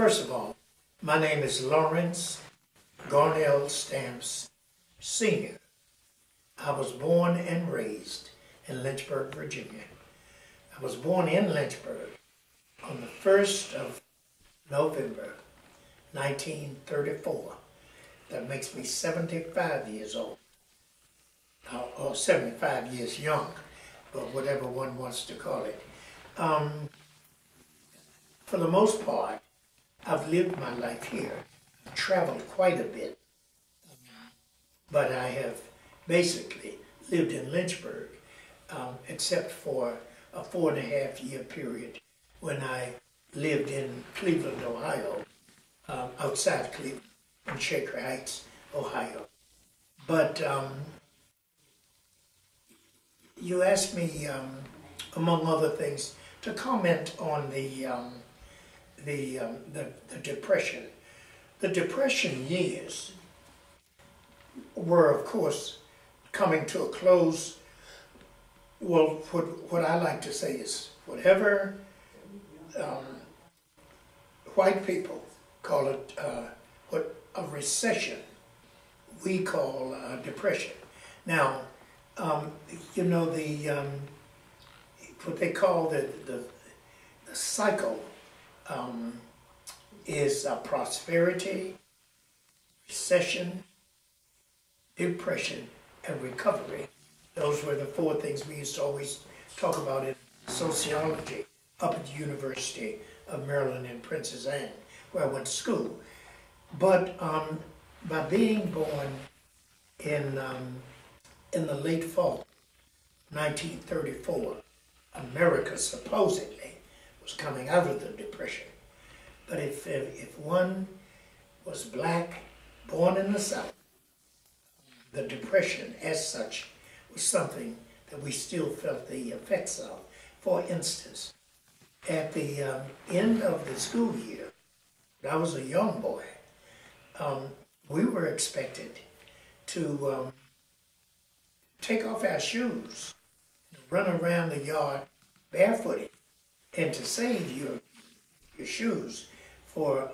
First of all, my name is Lawrence Garnell Stamps, Sr. I was born and raised in Lynchburg, Virginia. I was born in Lynchburg on the 1st of November, 1934. That makes me 75 years old, or 75 years young, but whatever one wants to call it. For the most part, I've lived my life here. I've traveled quite a bit, but I have basically lived in Lynchburg, except for a 4.5-year period when I lived in Cleveland, Ohio, outside Cleveland, in Shaker Heights, Ohio. But you asked me, among other things, to comment on the Depression. The Depression years were, of course, coming to a close. Well, what I like to say is, whatever white people call it, what a recession, we call depression. Now, you know, what they call the cycle is prosperity, recession, depression, and recovery. Those were the 4 things we used to always talk about in sociology up at the University of Maryland in Princess Anne, where I went to school. But by being born in the late fall, 1934, America supposedly was coming out of the Depression. But if one was black, born in the South, the Depression as such was something that we still felt the effects of. For instance, at the end of the school year, when I was a young boy, we were expected to take off our shoes, run around the yard barefooted, and to save your shoes for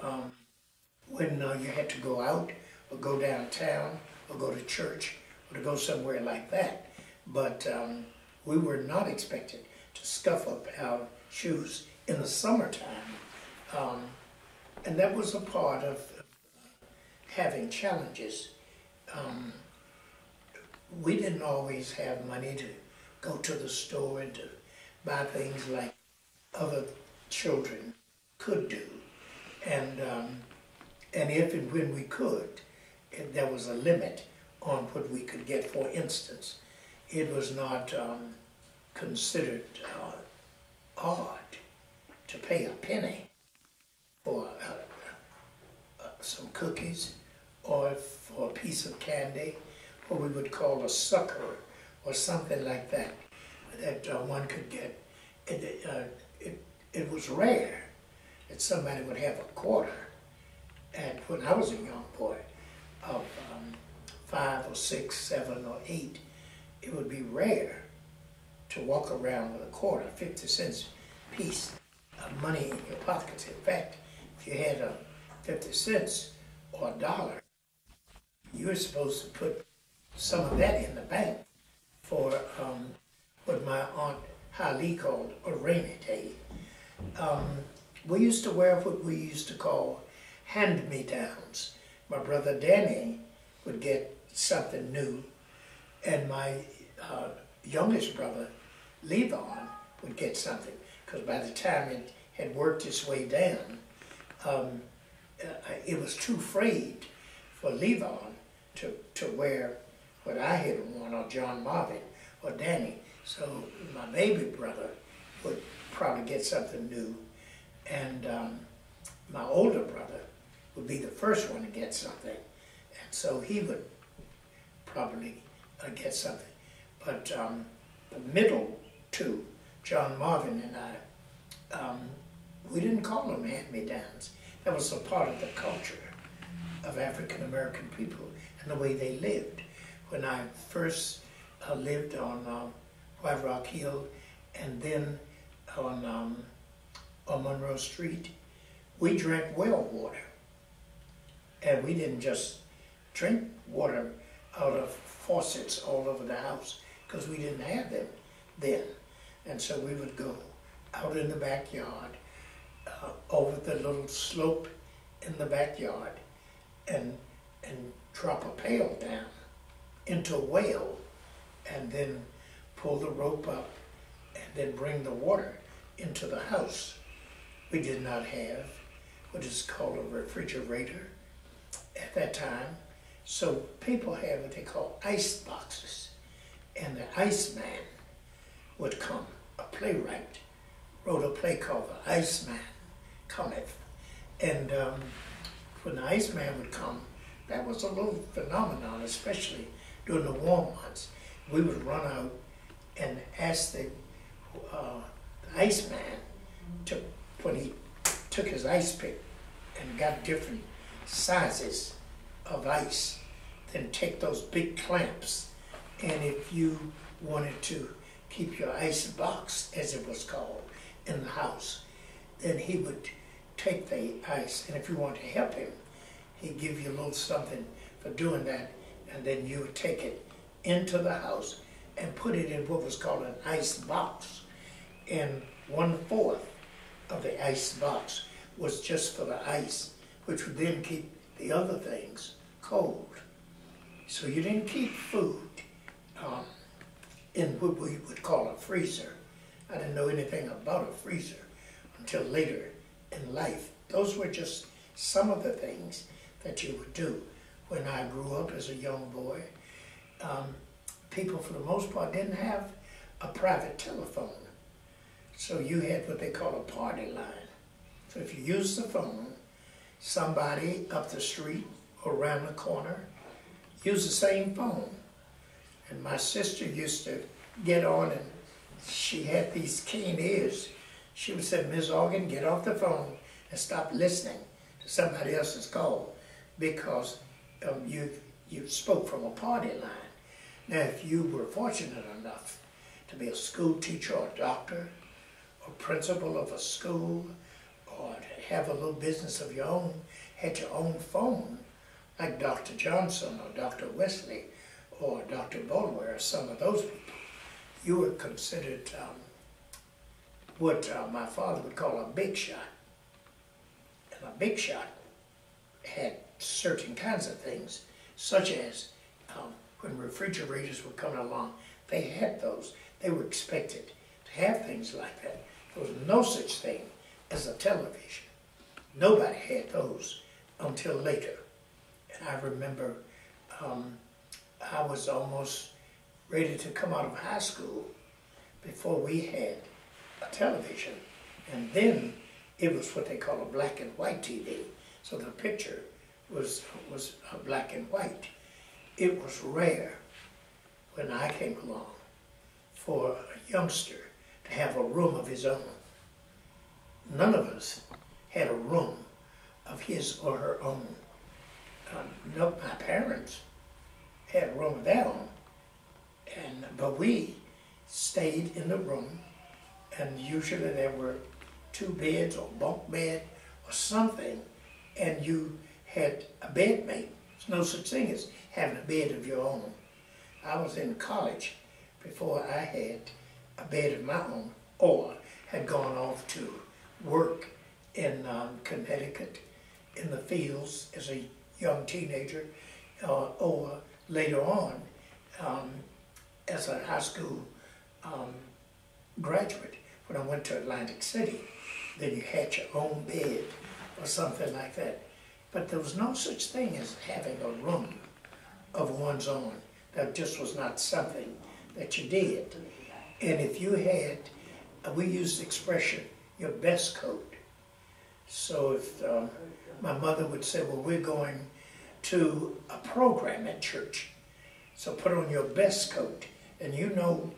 when you had to go out or go downtown or go to church or to go somewhere like that. But we were not expected to scuff up our shoes in the summertime. And that was a part of having challenges. We didn't always have money to go to the store and to buy things like other children could do. And if and when we could, there was a limit on what we could get. For instance, it was not considered odd to pay a penny for some cookies or for a piece of candy, what we would call a sucker or something like that, that one could get. It was rare that somebody would have a quarter. And when I was a young boy of 5 or 6, 7 or 8, it would be rare to walk around with a quarter, 50 cents piece of money in your pockets. In fact, if you had 50 cents or $1, you were supposed to put some of that in the bank for what my Aunt Halie called a rainy day. We used to wear what we used to call hand-me-downs. My brother Danny would get something new, and my youngest brother, Levon, would get something, because by the time it had worked its way down, it was too frayed for Levon to wear what I had worn, or John Marvin, or Danny. So my baby brother would probably get something new, and my older brother would be the first one to get something, and so he would probably get something. But the middle two, John Marvin and I, we didn't call them hand-me-downs. That was a part of the culture of African American people and the way they lived. When I first lived on White Rock Hill and then on Monroe Street, we drank well water. And we didn't just drink water out of faucets all over the house, because we didn't have them then. And so we would go out in the backyard, over the little slope in the backyard, and drop a pail down into a well, and then pull the rope up, and then bring the water into the house. We did not have what is called a refrigerator at that time, so people had what they call ice boxes, and the Iceman would come. A playwright wrote a play called The Iceman Cometh, and when the Iceman would come, that was a little phenomenon, especially during the warm months. We would run out and ask the Iceman to, when he took his ice pick and got different sizes of ice, then take those big clamps, and if you wanted to keep your ice box, as it was called, in the house, then he would take the ice, and if you wanted to help him, he'd give you a little something for doing that, and then you would take it into the house and put it in what was called an ice box. And 1/4 of the ice box was just for the ice, which would then keep the other things cold. So you didn't keep food in what we would call a freezer. I didn't know anything about a freezer until later in life. Those were just some of the things that you would do. When I grew up as a young boy, people for the most part didn't have a private telephone. So you had what they call a party line. So if you used the phone, somebody up the street or around the corner used the same phone. And my sister used to get on, and she had these keen ears. She would say, "Ms. Organ, get off the phone and stop listening to somebody else's call, because you spoke from a party line." Now, if you were fortunate enough to be a school teacher or doctor or principal of a school, or to have a little business of your own, had your own phone, like Dr. Johnson or Dr. Wesley or Dr. Bulwer, or some of those people, you were considered what my father would call a big shot. And a big shot had certain kinds of things, such as when refrigerators were coming along, they had those. They were expected to have things like that. There was no such thing as a television. Nobody had those until later. And I remember I was almost ready to come out of high school before we had a television. And then it was what they call a black and white TV. So the picture was black and white. It was rare when I came along for a youngster to have a room of his own. None of us had a room of his or her own. No, my parents had a room of their own, but we stayed in the room, and usually there were 2 beds or bunk bed or something, and you had a bedmate. There's no such thing as having a bed of your own. I was in college before I had a bed of my own, or had gone off to work in Connecticut in the fields as a young teenager, or later on as a high school graduate when I went to Atlantic City. Then you had your own bed or something like that. But there was no such thing as having a room of one's own. That just was not something that you did. And if you had, we used the expression, your best coat. So if my mother would say, well, we're going to a program at church, so put on your best coat, and you know,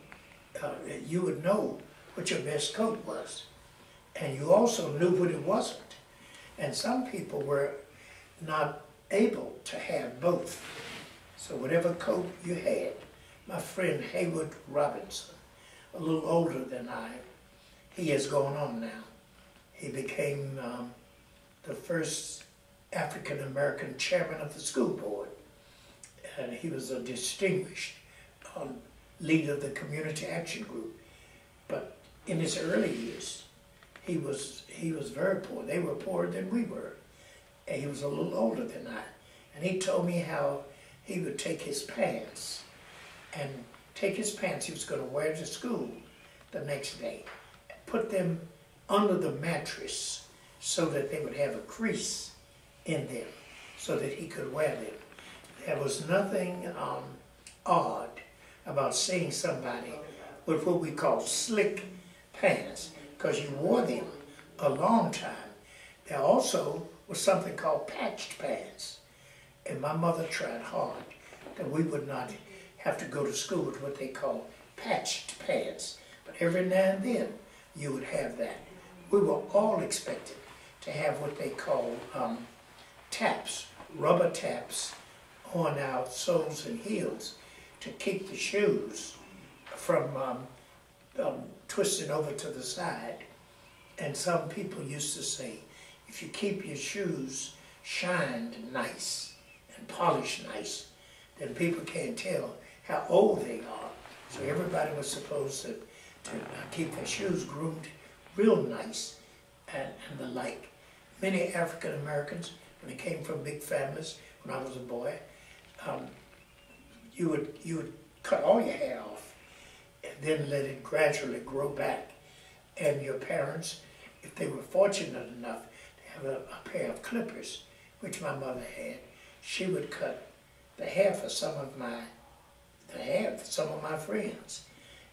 you would know what your best coat was. And you also knew what it wasn't. And some people were not able to have both. So whatever coat you had, my friend Haywood Robinson, a little older than I, he has gone on now. He became the first African-American chairman of the school board. And he was a distinguished leader of the community action group. But in his early years, he was very poor. They were poorer than we were. And he was a little older than I. And he told me how he would take his pants he was going to wear to school the next day, and put them under the mattress so that they would have a crease in them so that he could wear them. There was nothing odd about seeing somebody with what we call slick pants, because you wore them a long time. There also was something called patched pants. And my mother tried hard that we would not have to go to school with what they call patched pants. But every now and then, you would have that. We were all expected to have what they call taps, rubber taps on our soles and heels to keep the shoes from twisting over to the side. And some people used to say, if you keep your shoes shined nice and polished nice, then people can't tell how old they are. So everybody was supposed to keep their shoes groomed real nice and the like. Many African Americans, when they came from big families, when I was a boy, you would cut all your hair off and then let it gradually grow back. And your parents, if they were fortunate enough to have a pair of clippers, which my mother had, she would cut the hair for some of my friends.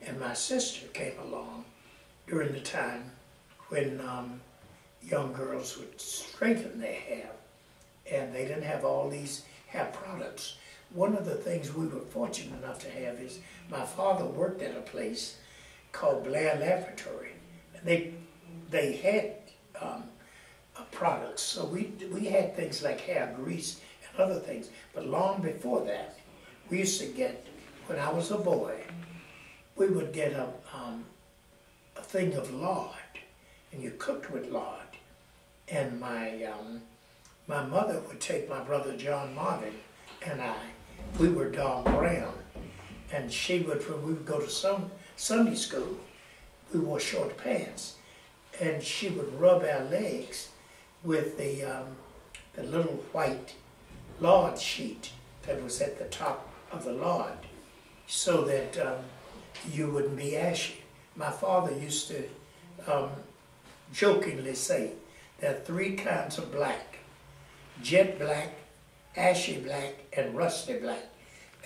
And my sister came along during the time when young girls would straighten their hair, and they didn't have all these hair products. One of the things we were fortunate enough to have is my father worked at a place called Blair Laboratory. And they had products, so we had things like hair grease and other things. But long before that, we used to get, when I was a boy, we would get a thing of lard, and you cooked with lard. And my mother would take my brother John Marvin and we were dark brown, and she would, when we would go to Sunday school, we wore short pants, and she would rub our legs with the little white lard sheet that was at the top of the lard, so that you wouldn't be ashy. My father used to jokingly say, there are three kinds of black: jet black, ashy black, and rusty black.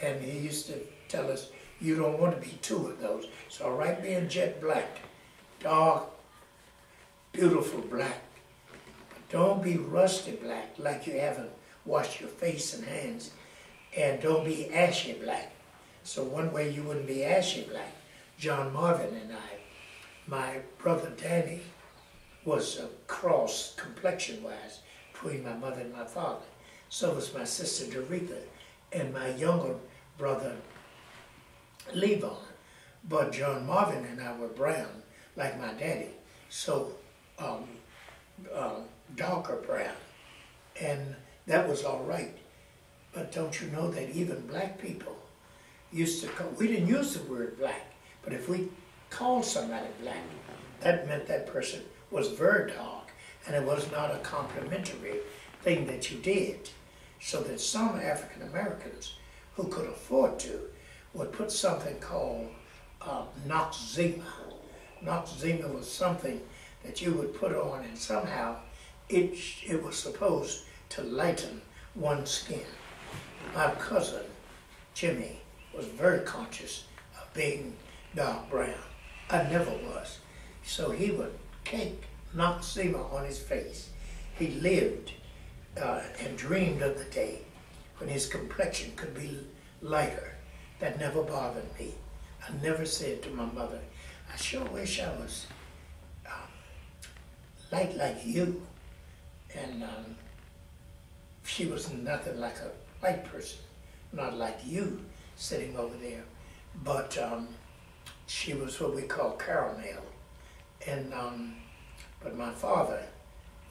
And he used to tell us, you don't want to be two of those. So all right being jet black, dark, beautiful black. But don't be rusty black, like you haven't washed your face and hands. And don't be ashy black. So one way you wouldn't be ashy black, John Marvin and my brother Danny was a cross complexion-wise between my mother and my father. So was my sister Doretha and my younger brother Levon. But John Marvin and I were brown, like my daddy, so darker brown. And that was all right. But don't you know that even black people used to call, we didn't use the word black, but if we called somebody black, that meant that person was very dark, and it was not a complimentary thing that you did. So that some African Americans who could afford to would put something called Noxzema. Noxzema was something that you would put on, and somehow it was supposed to lighten one's skin. My cousin, Jimmy, was very conscious of being dark brown. I never was. So he would cake Noxzema on his face. He lived and dreamed of the day when his complexion could be lighter. That never bothered me. I never said to my mother, I sure wish I was light like you. And she was nothing like a white person, not like you sitting over there. But she was what we call caramel. And but my father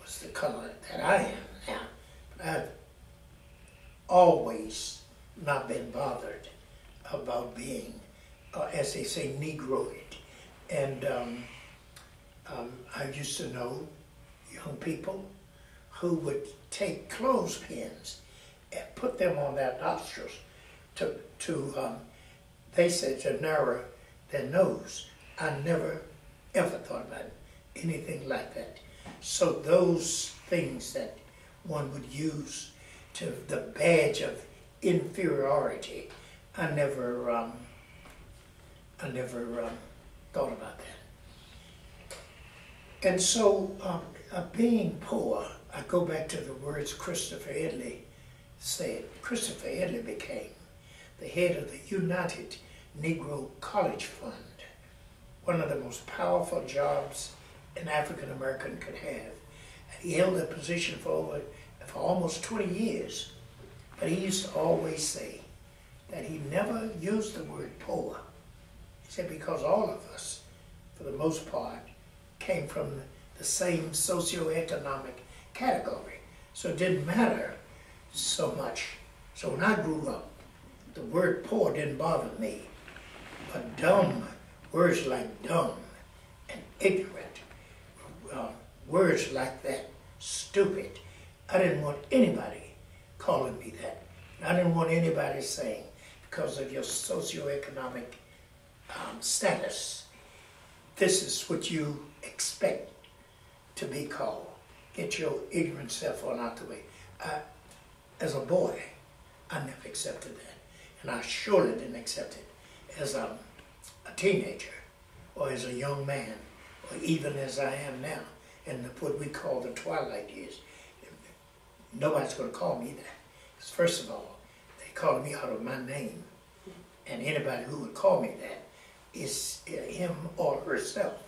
was the color that I am now. But I've always not been bothered about being, as they say, Negroid. And I used to know young people who would take clothespins and put them on their nostrils they said, to narrow their nose. I never ever thought about anything like that. So those things that one would use to the badge of inferiority, I never thought about that. And so, being poor, I go back to the words Christopher Edley said. Christopher Edley became the head of the United Negro College Fund, one of the most powerful jobs an African American could have. And he held that position for almost 20 years. But he used to always say that he never used the word poor. He said because all of us, for the most part, came from the same socioeconomic category. So it didn't matter so much. So when I grew up, the word poor didn't bother me. But dumb, words like dumb and ignorant, words like that, stupid, I didn't want anybody calling me that. I didn't want anybody saying, because of your socioeconomic status, this is what you expect to be called. Get your ignorant self on out the way. As a boy, I never accepted that. And I surely didn't accept it as a teenager, or as a young man, or even as I am now, in what we call the twilight years. Nobody's going to call me that. Because first of all, they call me out of my name. And anybody who would call me that is him or herself,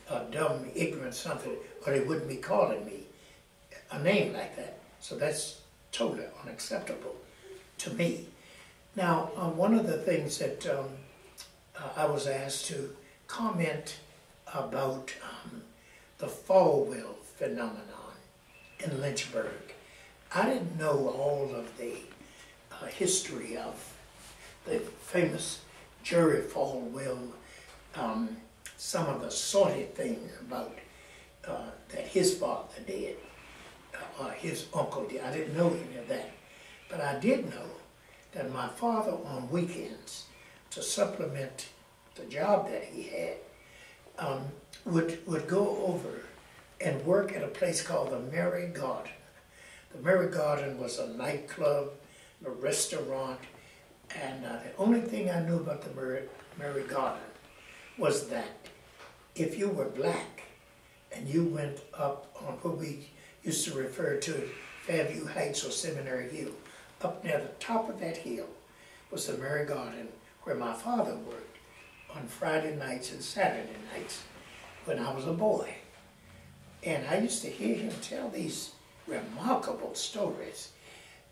a dumb, ignorant something, or they wouldn't be calling me a name like that. So that's totally unacceptable to me. Now, one of the things that I was asked to comment about the Falwell phenomenon in Lynchburg. I didn't know all of the history of the famous Jerry Falwell, some of the sordid things about that his father did, or his uncle did. I didn't know any of that. But I did know that my father on weekends, to supplement the job that he had, would go over and work at a place called the Merry Garden. The Merry Garden was a nightclub, a restaurant, and the only thing I knew about the Merry Garden was that if you were black and you went up on what we used to refer to as Fairview Heights or Seminary Hill, up near the top of that hill was the Merry Garden, where my father worked on Friday nights and Saturday nights when I was a boy. And I used to hear him tell these remarkable stories.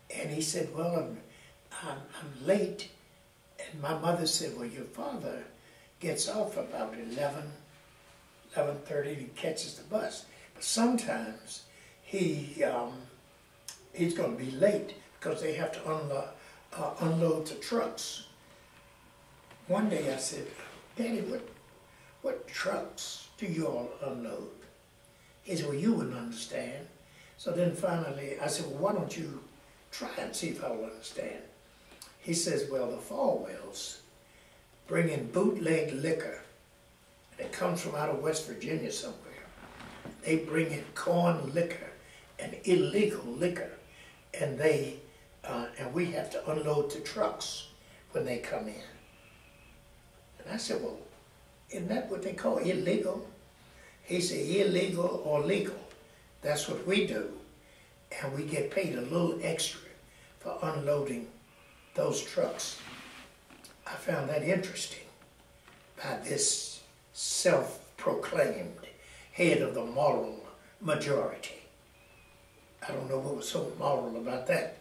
And he said, well, I'm late. And my mother said, well, your father gets off about 11:30 and he catches the bus. But sometimes he's going to be late because they have to unload the trucks. One day I said, Daddy, what trucks do you all unload? He said, well, you wouldn't understand. So then finally I said, well, why don't you try and see if I will understand? He says, well, the Falwells bring in bootleg liquor. And it comes from out of West Virginia somewhere. They bring in corn liquor and illegal liquor. And and we have to unload the trucks when they come in. And I said, well, isn't that what they call illegal? He said, illegal or legal. That's what we do. And we get paid a little extra for unloading those trucks. I found that interesting by this self-proclaimed head of the moral majority. I don't know what was so moral about that.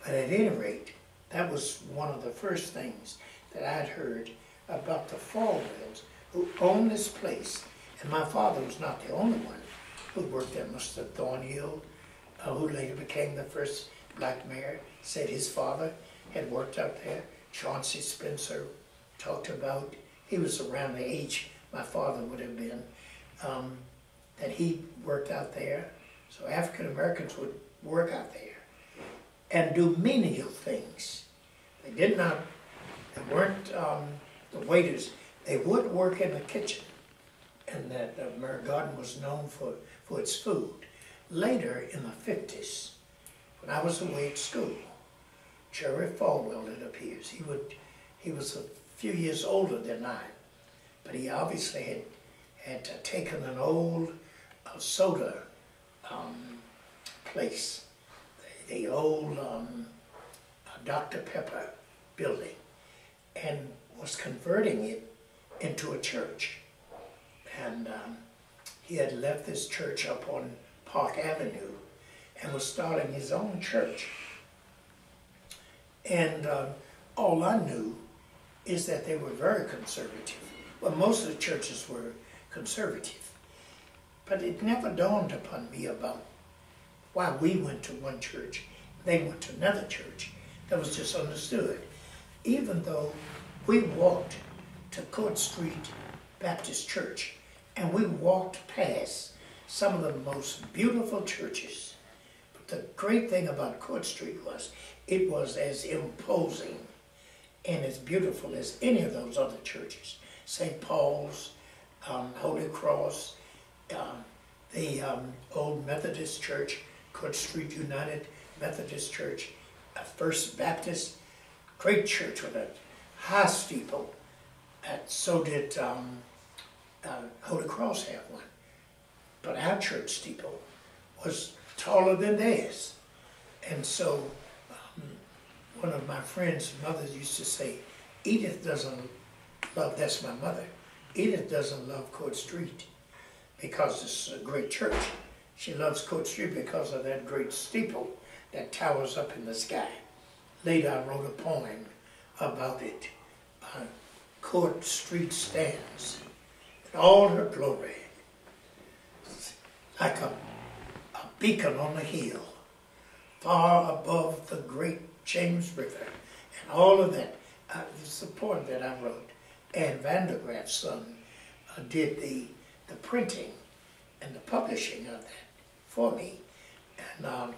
But at any rate, that was one of the first things that I'd heard about the Falwells, who owned this place. And my father was not the only one who worked at Mr. Thornhill, who later became the first black mayor, said his father had worked out there. Chauncey Spencer talked about, he was around the age my father would have been, that he worked out there. So African Americans would work out there and do menial things. They weren't the waiters. They would work in the kitchen, and that Mary Garden was known for its food. Later in the 50s, when I was away at school, Jerry Falwell, it appears, he was a few years older than I, but he obviously had taken an old soda place, the old Dr. Pepper building, and was converting it into a church. And he had left this church up on Park Avenue and was starting his own church. And all I knew is that they were very conservative. Well, most of the churches were conservative. But it never dawned upon me about why we went to one church, they went to another church. That was just understood. Even though we walked to Court Street Baptist Church, and we walked past some of the most beautiful churches. But the great thing about Court Street was, it was as imposing and as beautiful as any of those other churches. St. Paul's, Holy Cross, the old Methodist Church, Court Street United Methodist Church, First Baptist, great church with a high steeple. And so did Holy Cross have one. But our church steeple was taller than theirs. And so one of my friend's mothers used to say, Edith doesn't love, that's my mother, Edith doesn't love Court Street because it's a great church. She loves Court Street because of that great steeple that towers up in the sky. Later I wrote a poem about it. Court Street stands in all her glory, like a beacon on the hill, far above the great James River, and all of that. It's the poem that I wrote. And Vandergraaf's son did the printing and the publishing of that for me, and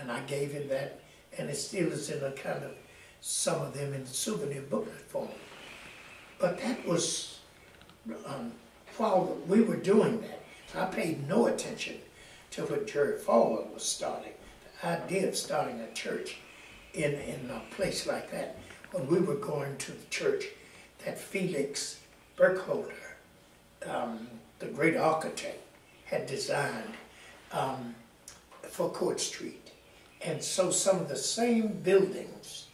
and I gave him that, and it still is in a kind of, some of them in souvenir booklet form. But that was, while we were doing that, I paid no attention to what Jerry Falwell was starting, the idea of starting a church in a place like that. When we were going to the church that Felix Burkholder, the great architect, had designed for Court Street. And so some of the same buildings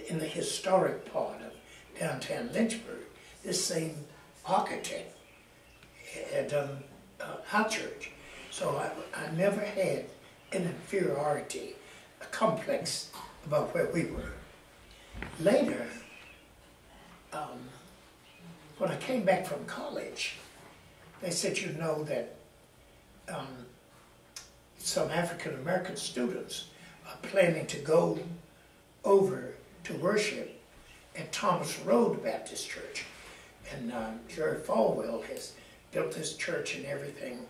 in the historic part of downtown Lynchburg, this same architect had done our church. So I never had an inferiority, a complex about where we were. Later, when I came back from college, they said, you know, that some African American students are planning to go over to worship at Thomas Road Baptist Church. And Jerry Falwell has built this church and everything.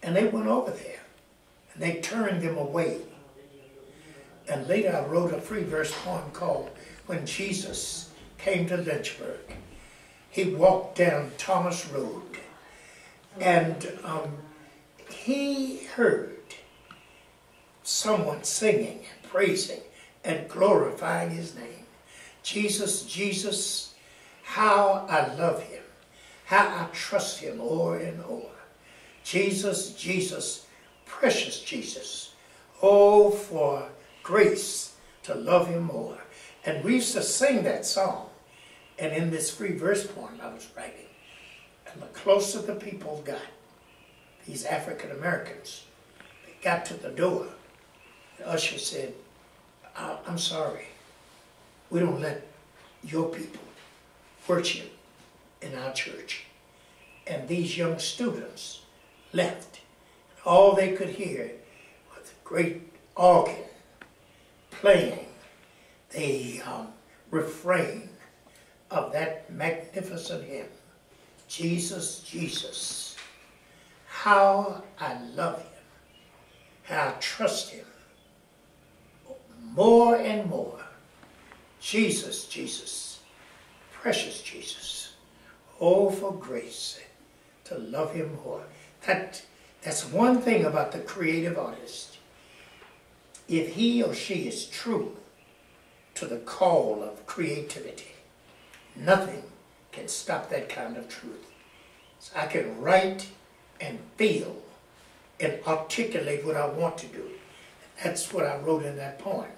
And they went over there, and they turned them away. And later I wrote a free verse poem called When Jesus Came to Lynchburg. He walked down Thomas Road, and he heard someone singing and praising and glorifying his name. Jesus, Jesus, how I love him, how I trust him o'er and o'er. Jesus, Jesus, precious Jesus, oh, for grace to love him more. And we used to sing that song. And in this free verse poem I was writing, and the closer the people got, these African Americans, they got to the door, the usher said, I'm sorry, we don't let your people worship in our church. And these young students left. All they could hear was the great organ playing the refrain of that magnificent hymn, Jesus, Jesus, how I love him, how I trust him more and more. Jesus, Jesus, precious Jesus, oh, for grace to love him more. That's one thing about the creative artist. If he or she is true to the call of creativity, nothing can stop that kind of truth. So I can write and feel and articulate what I want to do. That's what I wrote in that poem.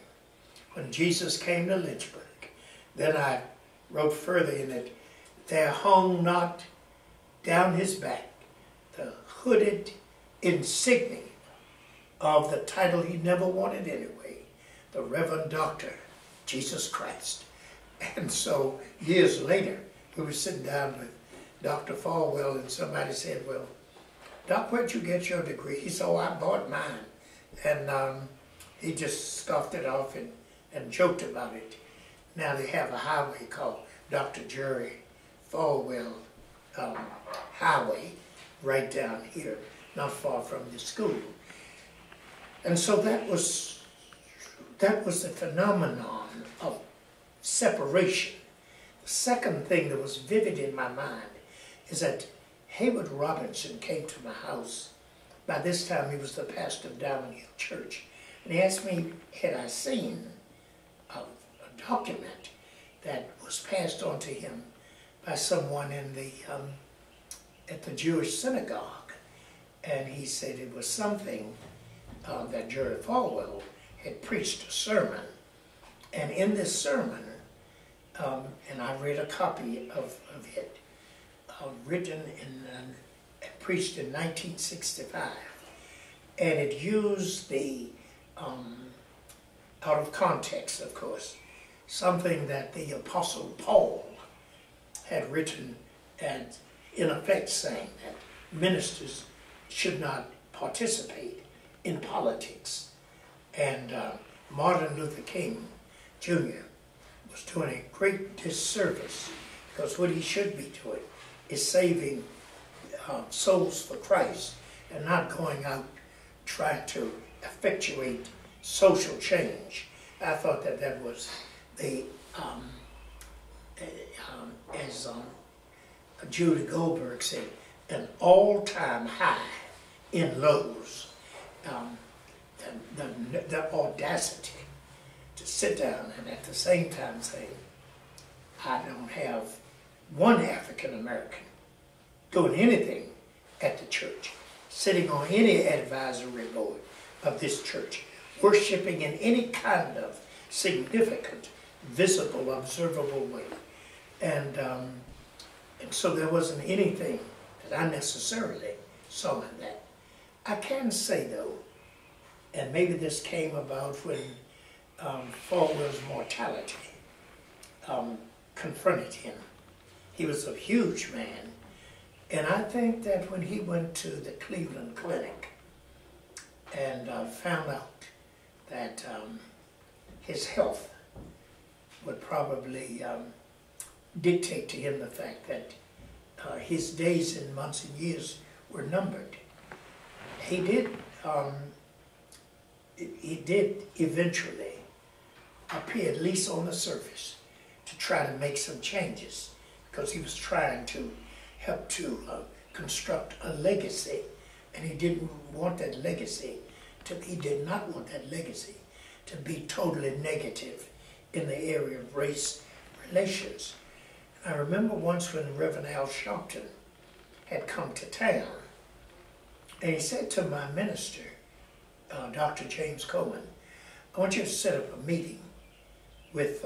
When Jesus came to Lynchburg, then I wrote further in it, there hung not down his back the hooded insignia of the title he never wanted anyway, the Reverend Doctor, Jesus Christ. And so years later, we were sitting down with Dr. Falwell, and somebody said, well, Doc, where'd you get your degree? He said, oh, I bought mine. And he just scoffed it off and joked about it. Now they have a highway called Dr. Jerry Falwell Highway right down here, not far from the school. And so that was the phenomenon of separation. The second thing that was vivid in my mind is that Hayward Robinson came to my house. By this time he was the pastor of Diamond Hill Church. And he asked me, had I seen a document that was passed on to him by someone in the at the Jewish synagogue. And he said it was something that Jerry Falwell had preached a sermon. And in this sermon, and I read a copy of it, written and preached in 1965. And it used the, out of context, of course, something that the Apostle Paul had written, and in effect saying that ministers should not participate in politics. And Martin Luther King Jr. was doing a great disservice, because what he should be doing is saving souls for Christ and not going out trying to effectuate social change. I thought that that was the, as Judy Goldberg said, an all-time high in lows. The audacity to sit down and at the same time say, I don't have one African American doing anything at the church, sitting on any advisory board of this church, worshiping in any kind of significant, visible, observable way. And so there wasn't anything that I necessarily saw in that. I can say though, and maybe this came about when Falwell's mortality confronted him. He was a huge man, and I think that when he went to the Cleveland Clinic and found out that his health would probably dictate to him the fact that his days and months and years were numbered, he did eventually appear, at least on the surface, to try to make some changes, because he was trying to help to construct a legacy, and he didn't want that legacy he did not want that legacy to be totally negative in the area of race relations. And I remember once when Reverend Al Sharpton had come to town, and he said to my minister, Dr. James Coleman, I want you to set up a meeting with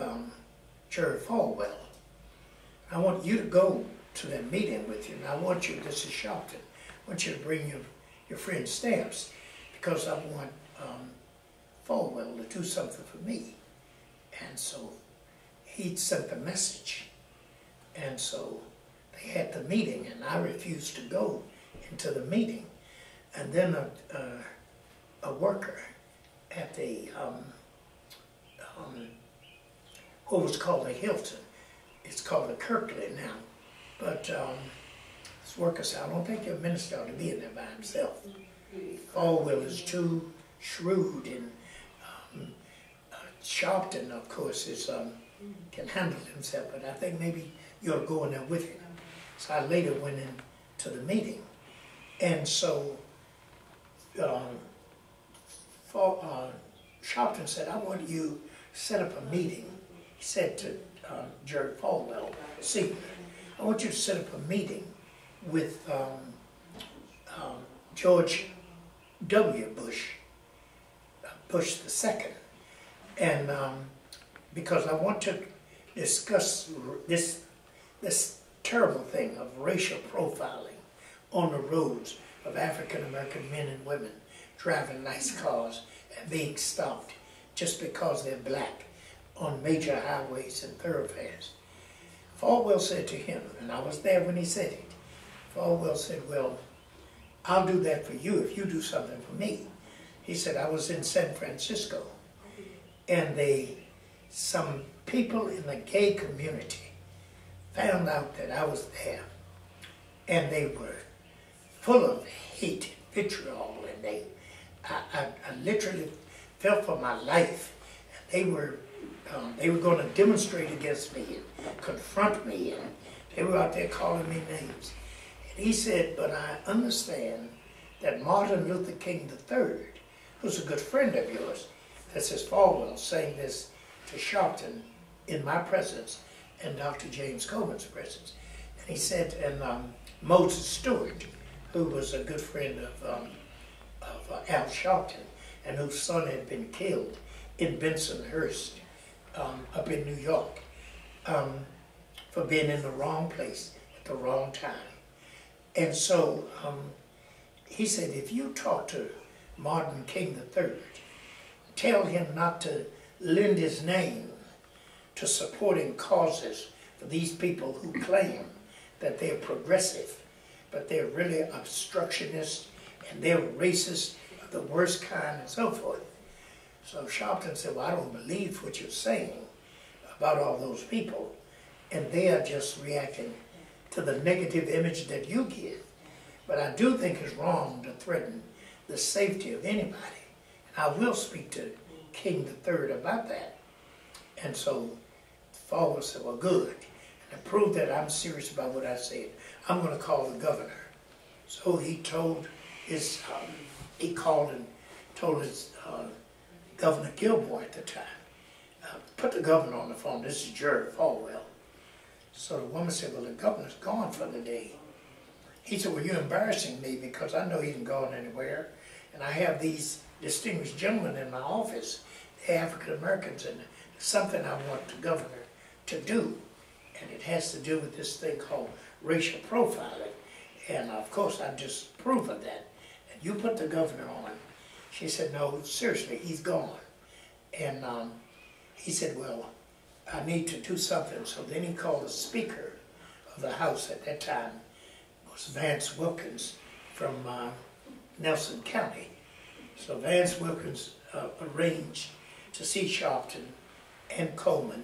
Jerry Falwell. I want you to go to that meeting with you, and I want you, this is Sharpton, I want you to bring your friend Stamps, because I want Falwell to do something for me. And so he sent the message. And so they had the meeting, and I refused to go into the meeting. and then a worker at the what was called the Hilton. It's called the Kirkland now, but this worker said, I don't think your minister ought to be in there by himself. Falwell is too shrewd, and Sharpton, of course, is can handle himself, but I think maybe you ought to go in there with him. So I later went into the meeting, and so Sharpton said, I want you to set up a meeting. He said to Jerry Falwell, Sr., I want you to set up a meeting with George W. Bush, Bush II, and because I want to discuss this terrible thing of racial profiling on the roads of African American men and women driving nice cars and being stopped just because they're black on major highways and thoroughfares. Falwell said to him, and I was there when he said it, Falwell said, well, I'll do that for you if you do something for me. He said, I was in San Francisco, and some people in the gay community found out that I was there, and they were full of hate, vitriol, and I literally felt for my life. They were going to demonstrate against me and confront me, and they were out there calling me names. And he said, but I understand that Martin Luther King III, who's a good friend of yours, this is Falwell saying this to Sharpton in my presence and Dr. James Coleman's presence. And he said, and Moses Stewart, who was a good friend of Al Sharpton, and whose son had been killed in Bensonhurst, up in New York, for being in the wrong place at the wrong time. And so he said, if you talk to Martin King III, tell him not to lend his name to supporting causes for these people who claim that they're progressive, but they're really obstructionists and they're racist of the worst kind and so forth. So Sharpton said, well, I don't believe what you're saying about all those people, and they are just reacting to the negative image that you give. But I do think it's wrong to threaten the safety of anybody. And I will speak to King III about that. And so Falwell said, well, good. And to prove that I'm serious about what I said, I'm going to call the governor. So he told his, he called and told his Governor Gilmore at the time, put the governor on the phone. This is Jerry Falwell. So the woman said, well, the governor's gone for the day. He said, well, you're embarrassing me because I know he hasn't gone anywhere. And I have these distinguished gentlemen in my office, they're African Americans, and it's something I want the governor to do. And it has to do with this thing called racial profiling. And of course, I just prove of that. And you put the governor on. She said, no, seriously, he's gone. And he said, well, I need to do something. So then he called the Speaker of the House at that time, was Vance Wilkins from Nelson County. So Vance Wilkins arranged to see Sharpton and Coleman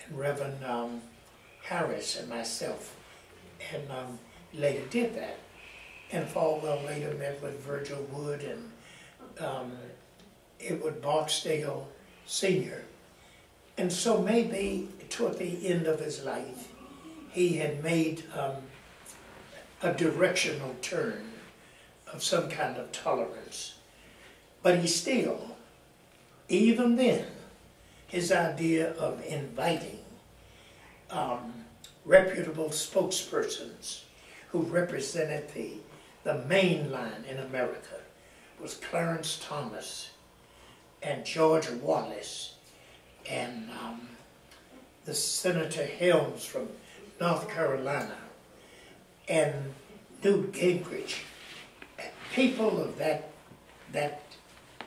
and Reverend Harris and myself, and later did that. And Falwell later met with Virgil Wood and Edward Barksdale Sr. And so maybe toward the end of his life, he had made a directional turn of some kind of tolerance. But he still, even then, his idea of inviting reputable spokespersons who represented the main line in America was Clarence Thomas and George Wallace and the Senator Helms from North Carolina and Newt Gingrich, people of that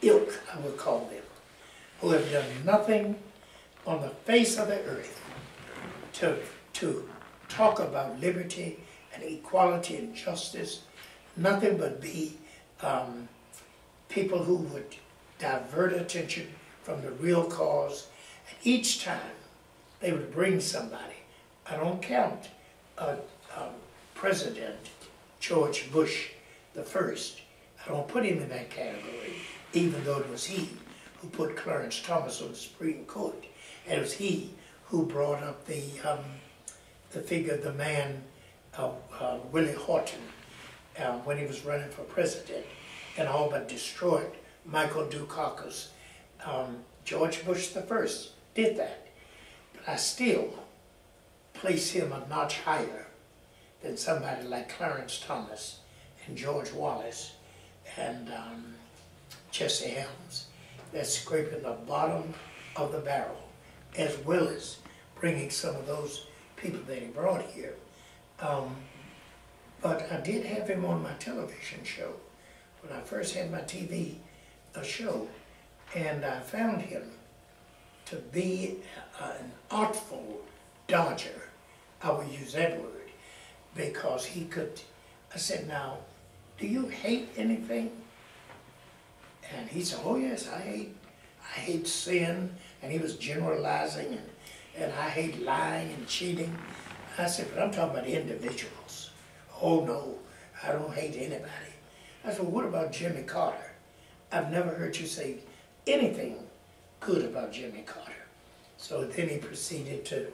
ilk, I would call them, who have done nothing on the face of the earth to talk about liberty and equality and justice, nothing but be people who would divert attention from the real cause. And each time they would bring somebody. I don't count President George Bush the first. I don't put him in that category, even though it was he who put Clarence Thomas on the Supreme Court. And it was he who brought up the figure, the man, Willie Horton, when he was running for president, and all but destroyed Michael Dukakis. George Bush the first did that. But I still place him a notch higher than somebody like Clarence Thomas and George Wallace and Jesse Helms. That's scraping the bottom of the barrel, as well as bringing some of those people that he brought here. But I did have him on my television show when I first had my TV show, and I found him to be an artful dodger. I would use that word because he could. I said, "Now, do you hate anything?" And he said, "Oh yes, I hate sin." And he was generalizing, and I hate lying and cheating. I said, "But I'm talking about individuals." "Oh no, I don't hate anybody." I said, "Well, what about Jimmy Carter? I've never heard you say anything good about Jimmy Carter." So then he proceeded to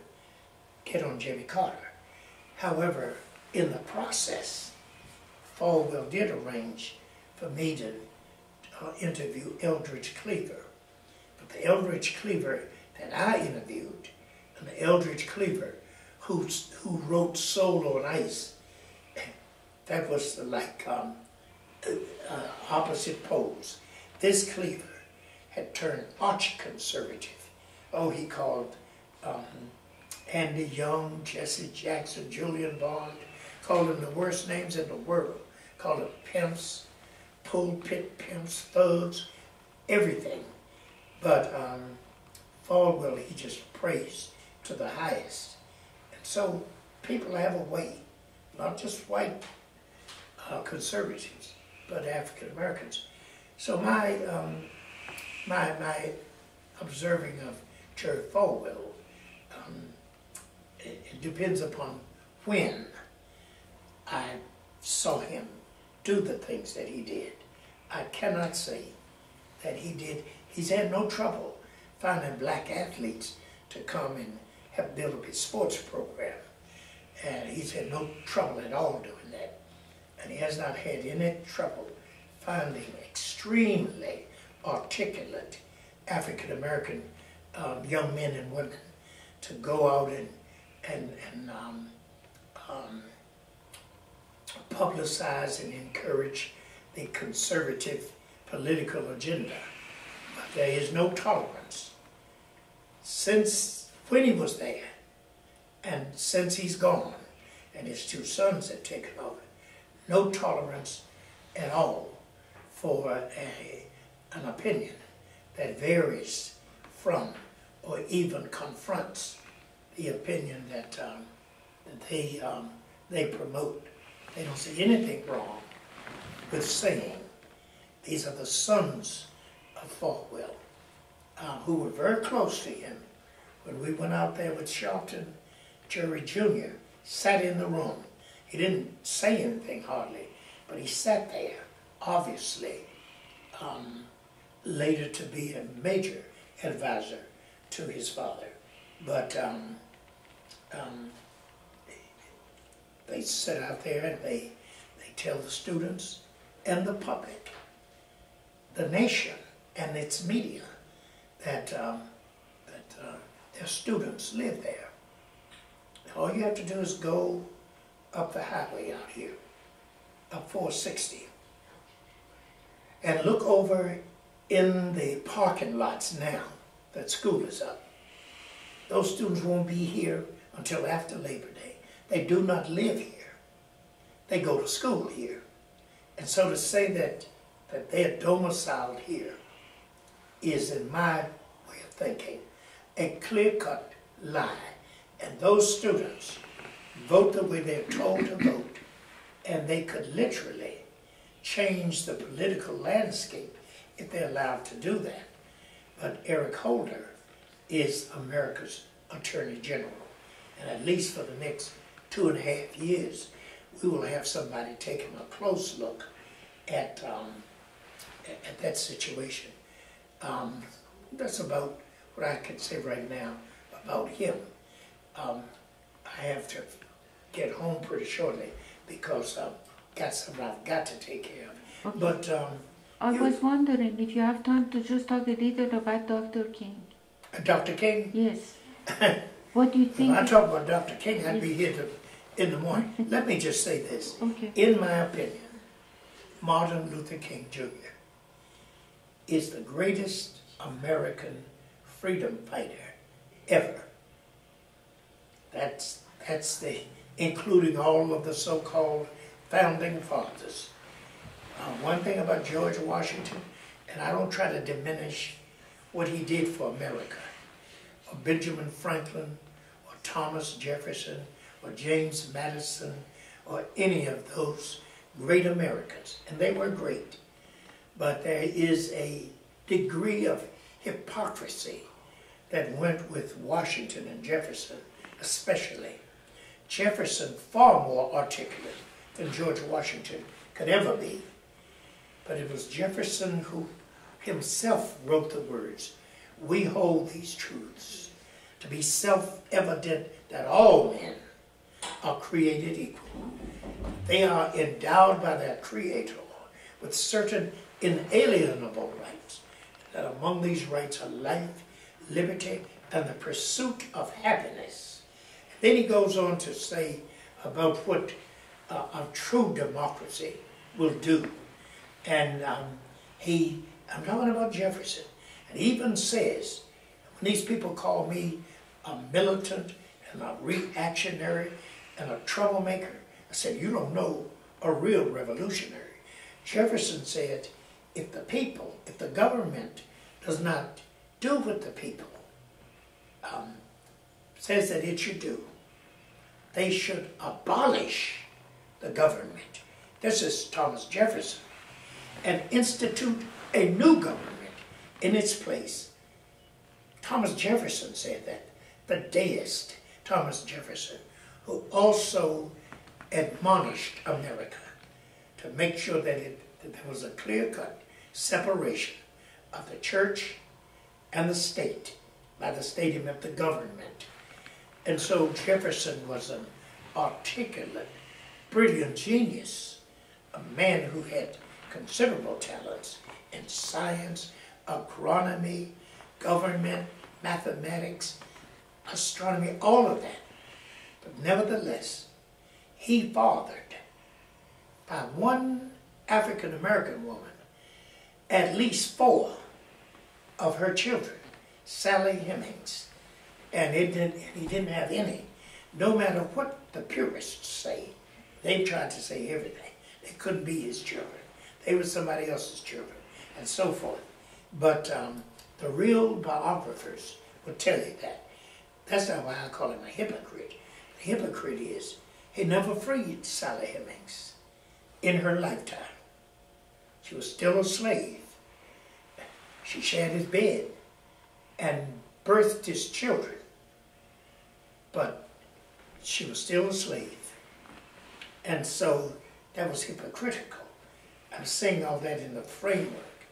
get on Jimmy Carter. However, in the process, Falwell did arrange for me to interview Eldridge Cleaver. But the Eldridge Cleaver that I interviewed, and the Eldridge Cleaver who wrote Soul on Ice, that was like opposite poles. This Cleaver had turned arch-conservative. Oh, he called Andy Young, Jesse Jackson, Julian Bond, called them the worst names in the world. Called them pimps, pulpit pimps, thugs, everything. But Falwell, he just praised to the highest. And so people have a way, not just white conservatives, but African Americans. So my observing of Jerry Falwell, it depends upon when I saw him do the things that he did. I cannot say that he did. He's had no trouble finding black athletes to come and help build up his sports program. And he's had no trouble at all doing that. And he has not had any trouble finding extremely articulate African-American young men and women to go out and publicize and encourage the conservative political agenda. But there is no tolerance. Since when he was there, and since he's gone, and his two sons have taken over, no tolerance at all for an opinion that varies from or even confronts the opinion that they promote. They don't see anything wrong with saying these are the sons of Falwell, who were very close to him. When we went out there with Shelton, Jerry Jr. sat in the room. He didn't say anything hardly, but he sat there, obviously, later to be a major advisor to his father. But they sit out there and they tell the students and the public, the nation and its media, that their students live there. All you have to do is go up the highway out here, up 460, and look over in the parking lots now that school is up. Those students won't be here until after Labor Day. They do not live here. They go to school here. And so to say that they're domiciled here is, in my way of thinking, a clear-cut lie. And those students vote the way they're told to vote, and they could literally change the political landscape if they're allowed to do that. But Eric Holder is America's Attorney General. And at least for the next 2.5 years, we will have somebody taking a close look at that situation. That's about what I can say right now about him. I have to get home pretty shortly because I've got something I've got to take care of. Okay. But I was wondering if you have time to just talk a little about Dr. King. Dr. King? Yes. What do you think? If I talk about Dr. King, I'd be here in the morning. Let me just say this. Okay. In my opinion, Martin Luther King Jr. is the greatest American freedom fighter ever. That's including all of the so-called founding fathers. One thing about George Washington, and I don't try to diminish what he did for America, or Benjamin Franklin, or Thomas Jefferson, or James Madison, or any of those great Americans, and they were great. But there is a degree of hypocrisy that went with Washington and Jefferson, especially. Jefferson far more articulate than George Washington could ever be. But it was Jefferson who himself wrote the words, "We hold these truths to be self-evident that all men are created equal. They are endowed by their Creator with certain inalienable rights, that among these rights are life, liberty, and the pursuit of happiness." Then he goes on to say about what a true democracy will do. And I'm talking about Jefferson, and he even says, when these people call me a militant and a reactionary and a troublemaker, I said, you don't know a real revolutionary. Jefferson said, if the government does not do what the people says that it should do, they should abolish the government. This is Thomas Jefferson. And institute a new government in its place. Thomas Jefferson said that. The deist Thomas Jefferson, who also admonished America to make sure that there was a clear-cut separation of the church and the state. By the state, he meant the government. And so Jefferson was an articulate, brilliant genius, a man who had considerable talents in science, agronomy, government, mathematics, astronomy, all of that. But nevertheless, he fathered, by one African-American woman, at least 4 of her children, Sally Hemings. And he didn't have any. No matter what the purists say, they tried to say everything. They couldn't be his children. They were somebody else's children, and so forth. But the real biographers will tell you that. That's not why I call him a hypocrite. The hypocrite is, he never freed Sally Hemings in her lifetime. She was still a slave. She shared his bed and birthed his children. But she was still a slave. And so that was hypocritical. I'm saying all that in the framework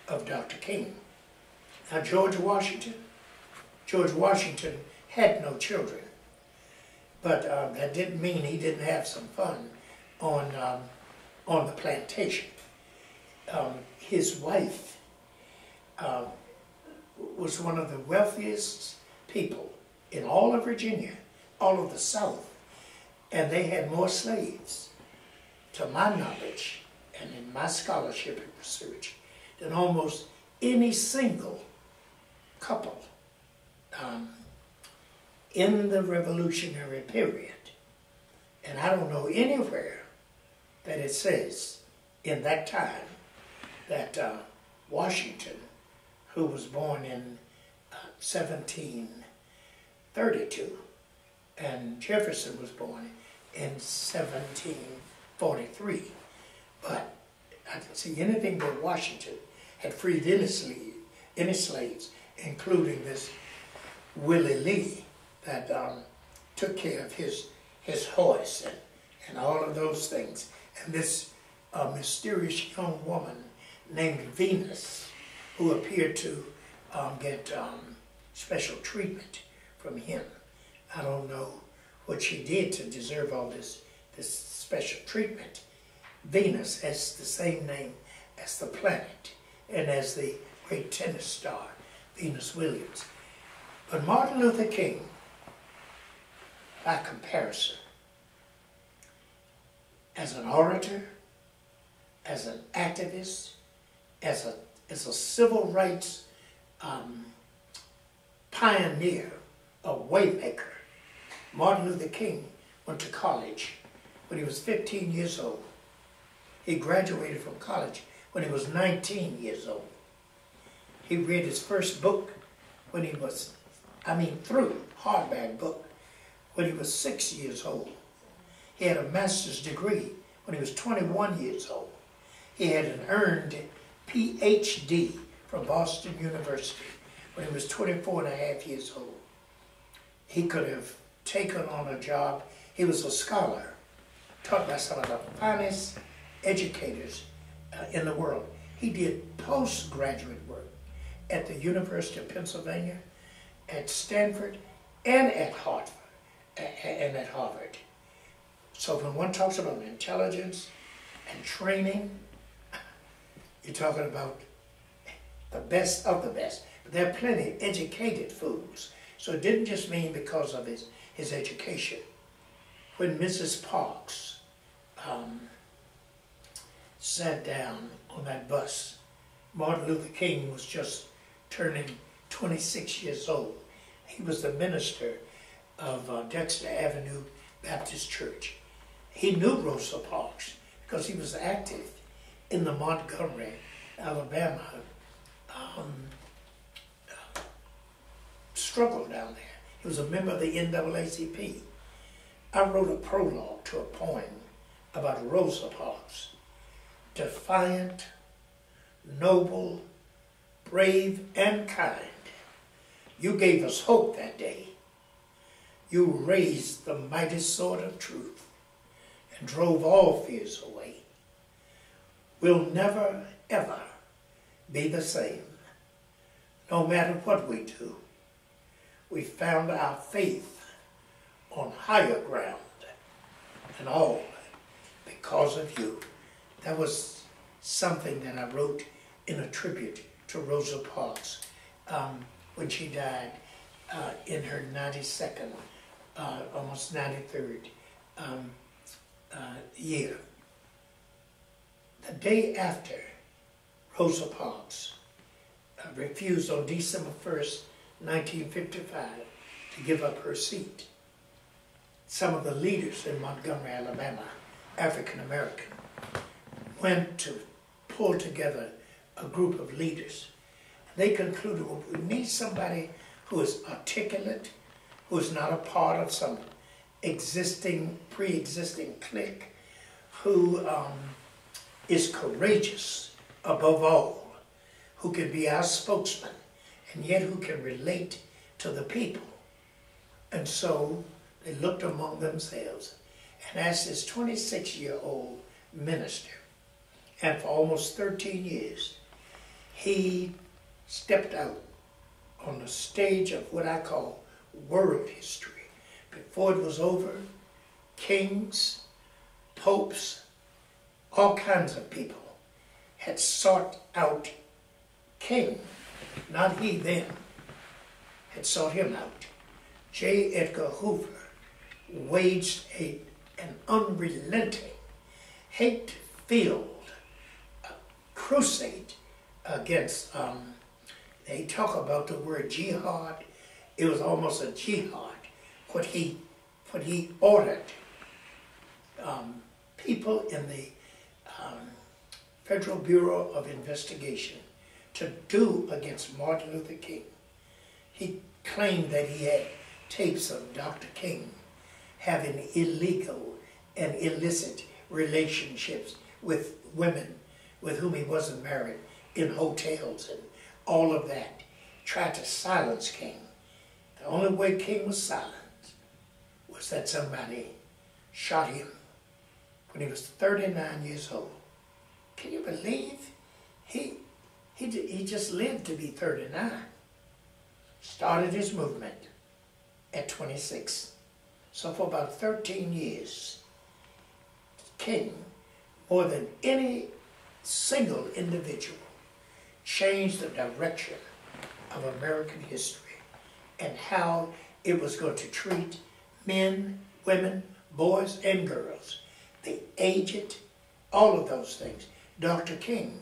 of Dr. King. Now George Washington had no children. But that didn't mean he didn't have some fun on the plantation. His wife was one of the wealthiest people in all of Virginia, all of the South, and they had more slaves, to my knowledge, and in my scholarship and research, than almost any single couple in the Revolutionary period. And I don't know anywhere that it says in that time that Washington, who was born in 1732, and Jefferson was born in 1743. But I didn't see anything but Washington had freed any slaves, including this Willie Lee that took care of his horse and all of those things. And this mysterious young woman named Venus, who appeared to get special treatment from him. I don't know what she did to deserve all this special treatment. Venus has the same name as the planet and as the great tennis star, Venus Williams. But Martin Luther King, by comparison, as an orator, as an activist, as a civil rights pioneer, a waymaker, Martin Luther King went to college when he was 15 years old. He graduated from college when he was 19 years old. He read his first book when he was, through hardback book, when he was 6 years old. He had a master's degree when he was 21 years old. He had an earned PhD from Boston University when he was 24 and a half years old. He could have taken on a job. He was a scholar, taught by some of the finest educators in the world. He did postgraduate work at the University of Pennsylvania, at Stanford, and at Harvard. So when one talks about intelligence and training, you're talking about the best of the best. But there are plenty of educated fools. So it didn't just mean because of his education. When Mrs. Parks sat down on that bus, Martin Luther King was just turning 26 years old. He was the minister of Dexter Avenue Baptist Church. He knew Rosa Parks because he was active in the Montgomery, Alabama struggle down there. He was a member of the NAACP. I wrote a prologue to a poem about Rosa Parks. Defiant, noble, brave, and kind. You gave us hope that day. You raised the mighty sword of truth and drove all fears away. We'll never, ever be the same. No matter what we do, we found our faith on higher ground, and all because of you. That was something that I wrote in a tribute to Rosa Parks when she died in her 92nd, almost 93rd year. The day after Rosa Parks refused on December 1st, 1955, to give up her seat, some of the leaders in Montgomery, Alabama, African American, went to pull together a group of leaders. They concluded, well, we need somebody who is articulate, who is not a part of some pre-existing clique, who is courageous above all, who can be our spokesman, and yet who can relate to the people. And so they looked among themselves and asked this 26-year-old minister, and for almost 13 years, he stepped out on the stage of what I call world history. Before it was over, kings, popes, all kinds of people had sought out King, not he then, had sought him out. J. Edgar Hoover waged an unrelenting, hate-filled crusade against, they talk about the word jihad. It was almost a jihad. What he ordered people in the Federal Bureau of Investigation to do against Martin Luther King. He claimed that he had tapes of Dr. King having illegal and illicit relationships with women with whom he wasn't married in hotels and all of that. Tried to silence King. The only way King was silenced was that somebody shot him when he was 39 years old. Can you believe? He just lived to be 39. Started his movement at 26. So for about 13 years, King, more than any single individual, changed the direction of American history and how it was going to treat men, women, boys, and girls, the aged, all of those things. Dr. King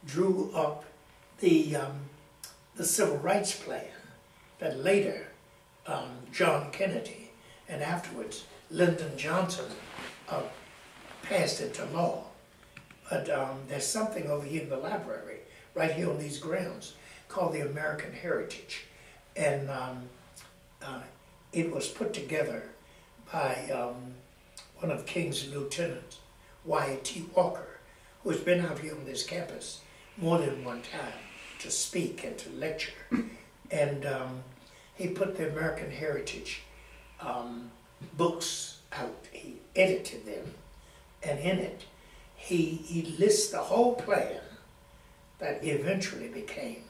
drew up the Civil Rights Plan that later John Kennedy and afterwards Lyndon Johnson passed into law. But there's something over here in the library, right here on these grounds, called the American Heritage. And it was put together by one of King's lieutenants, Wyatt T. Walker, who has been out here on this campus more than one time to speak and to lecture. And he put the American Heritage books out. He edited them, and in it, he lists the whole plan that eventually became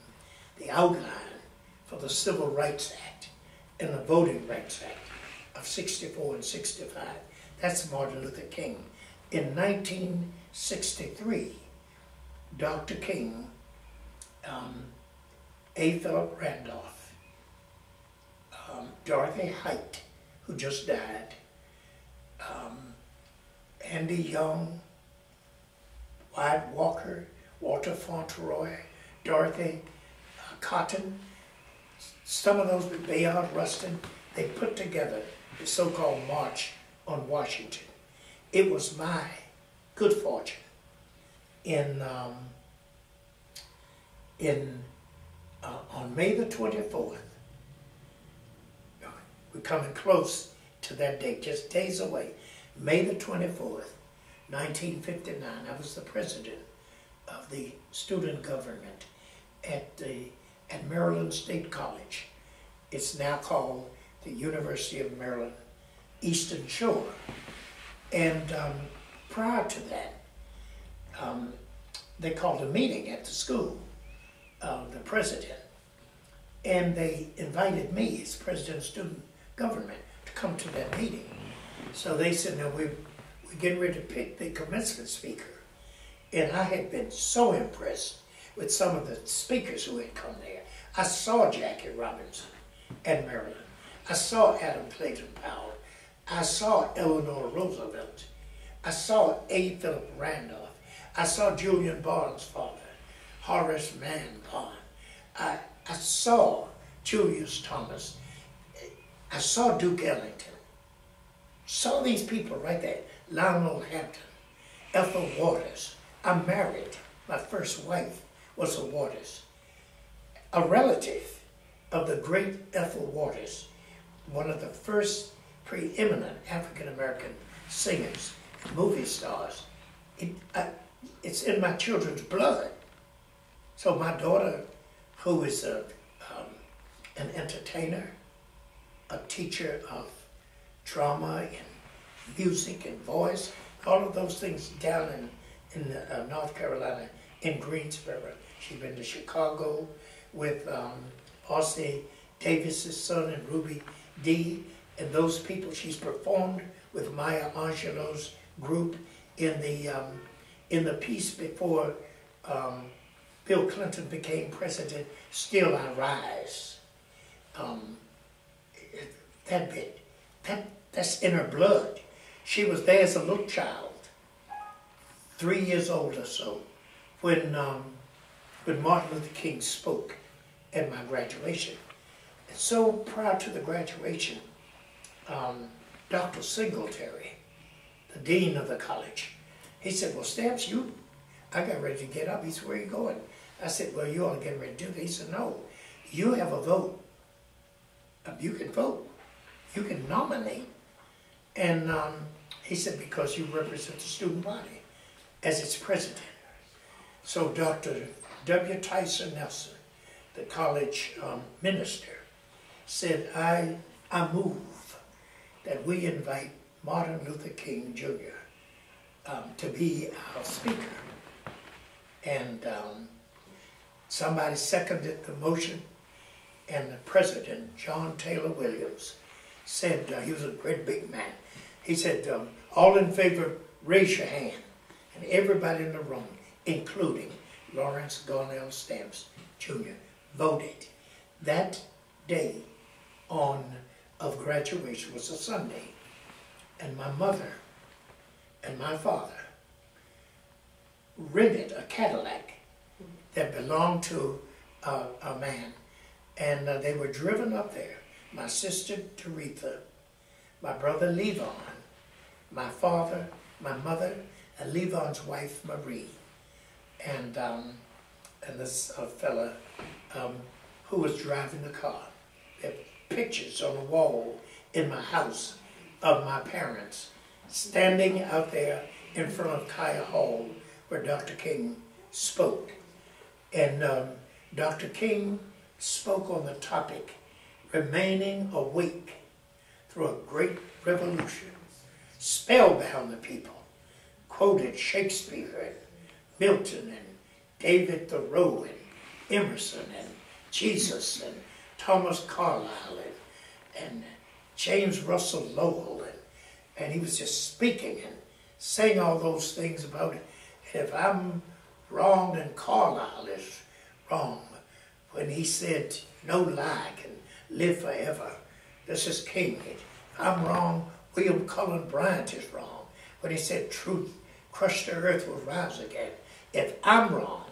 the outline for the Civil Rights Act and the Voting Rights Act of 64 and 65. That's Martin Luther King. In 1963, Dr. King, A. Philip Randolph, Dorothy Height, who just died, Andy Young, Wyatt Walker, Walter Fauntleroy, Dorothy Cotton, some of those, Bayard Rustin, they put together the so-called March on Washington. It was my good fortune on May the 24th, we're coming close to that date, just days away, May the 24th, 1959, I was the president of the student government at Maryland State College. It's now called the University of Maryland Eastern Shore. And prior to that, they called a meeting at the school, the president, and they invited me as president of student government to come to that meeting. So they said, now we're getting ready to pick the commencement speaker. And I had been so impressed with some of the speakers who had come there. I saw Jackie Robinson at Maryland. I saw Adam Clayton Powell. I saw Eleanor Roosevelt. I saw A. Philip Randolph. I saw Julian Barnes' father, Horace Mann Bond. I saw Julius Thomas. I saw Duke Ellington. Saw these people right there. Lionel Hampton, Ethel Waters. I'm married. My first wife was a Waters. A relative of the great Ethel Waters, one of the first preeminent African-American singers, movie stars. It's in my children's blood. So my daughter, who is an entertainer, a teacher of drama and music and voice, all of those things down in North Carolina, in Greensboro. She's been to Chicago with Ossie Davis's son and Ruby Dee, and those people. She's performed with Maya Angelou's group in the piece before Bill Clinton became president, Still I Rise. That bit, that's in her blood. She was there as a little child, 3 years old or so, when Martin Luther King spoke at my graduation. And so prior to the graduation, Dr. Singletary, the dean of the college, he said, well, Stamps, I got ready to get up. He said, where are you going? I said, well, you all getting ready to do that. He said, no, you have a vote. You can vote. You can nominate. And he said, because you represent the student body as its president. So Dr. W. Tyson Nelson, the college minister, said, I move that we invite Martin Luther King Jr. To be our speaker. And somebody seconded the motion, and the president, John Taylor Williams, said, he was a great big man, he said, all in favor, raise your hand. And everybody in the room, including Lawrence Garnell Stamps Jr., voted. That day of graduation was a Sunday, and my mother and my father rented a Cadillac that belonged to a man, and they were driven up there. My sister Teresa, my brother Levon, my father, my mother, and Levon's wife Marie, and this fella who was driving the car. There are pictures on the wall in my house of my parents standing out there in front of Kaya Hall where Dr. King spoke. And Dr. King spoke on the topic, remaining awake through a great revolution, spellbound the people, quoted Shakespeare and Milton and David Thoreau and Emerson and Jesus and Thomas Carlyle and James Russell Lowell, and he was just speaking and saying all those things about it. And if I'm wrong, then Carlyle is wrong. When he said, no lie can live forever. This is King. If I'm wrong, William Cullen Bryant is wrong. When he said, truth crushed the earth will rise again. If I'm wrong,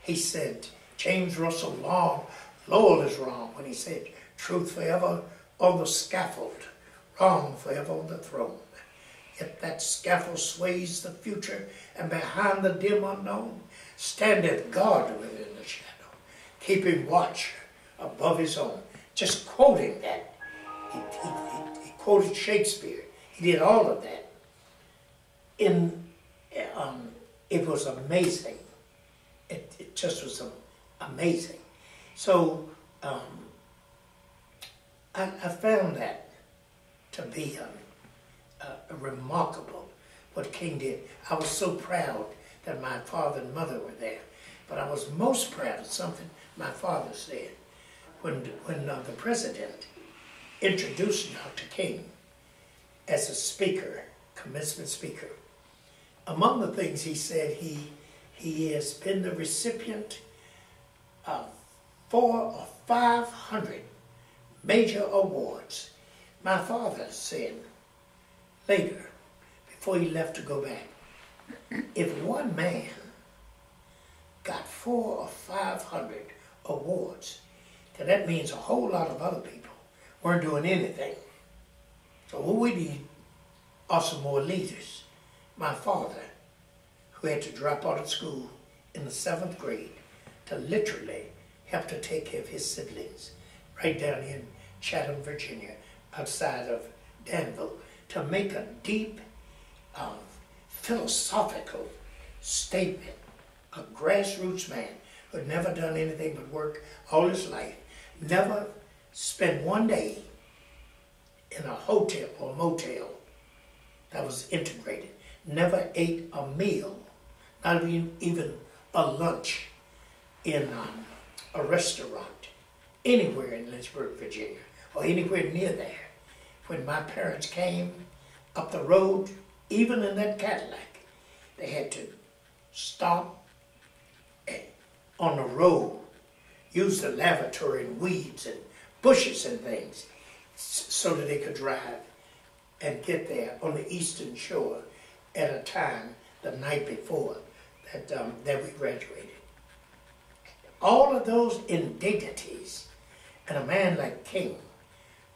he said, James Russell Lowell is wrong. When he said, truth forever on the scaffold, wrong forever on the throne. Yet that scaffold sways the future, and behind the dim unknown standeth God within the shadow, keeping watch above his own. Just quoting that. He quoted Shakespeare. He did all of that. It was amazing. It just was amazing. So I found that to be remarkable, what King did. I was so proud that my father and mother were there, but I was most proud of something my father said when the president introduced Dr. King as a speaker, commencement speaker. Among the things he said, he has been the recipient of 400 or 500 major awards. My father said later, before he left to go back, if one man got 400 or 500 awards, then that means a whole lot of other people weren't doing anything. So what we need are some more leaders. My father, who had to drop out of school in the 7th grade to literally help to take care of his siblings, right down in Chatham, Virginia, outside of Danville, to make a deep philosophical statement. A grassroots man who had never done anything but work all his life, never spent one day in a hotel or motel that was integrated, never ate a meal, not even a lunch in a restaurant anywhere in Lynchburg, Virginia, or anywhere near there. When my parents came up the road, even in that Cadillac, they had to stop on the road, use the lavatory and weeds and bushes and things so that they could drive and get there on the eastern shore at a time the night before that we graduated. All of those indignities, and a man like King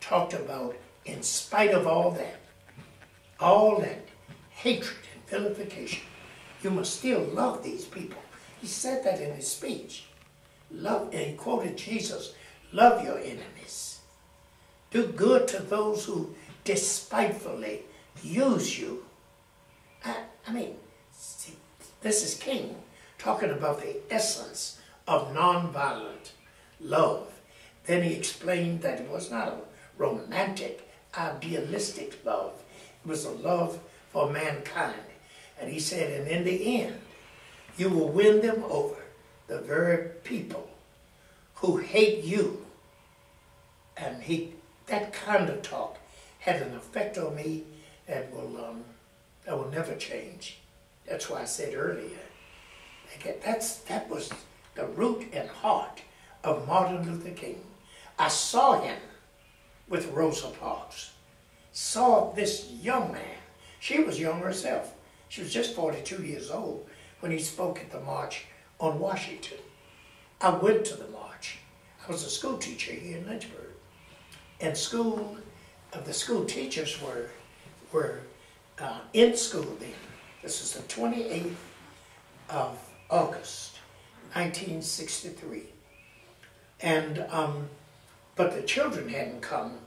talked about, in spite of all that hatred and vilification, you must still love these people. He said that in his speech. Love, and he quoted Jesus, love your enemies. Do good to those who despitefully use you. I mean, see, this is King talking about the essence of nonviolent love. Then he explained that it was not a romantic, idealistic love. It was a love for mankind. And he said, and in the end, you will win them over, the very people who hate you. And that kind of talk had an effect on me that will never change. That's why I said earlier, that was the root and heart of Martin Luther King. I saw him with Rosa Parks, saw this young man. She was young herself. She was just 42 years old when he spoke at the March on Washington. I went to the march. I was a school teacher here in Lynchburg. And the school teachers were in school then. This is the 28th of August, 1963. And, but the children hadn't come.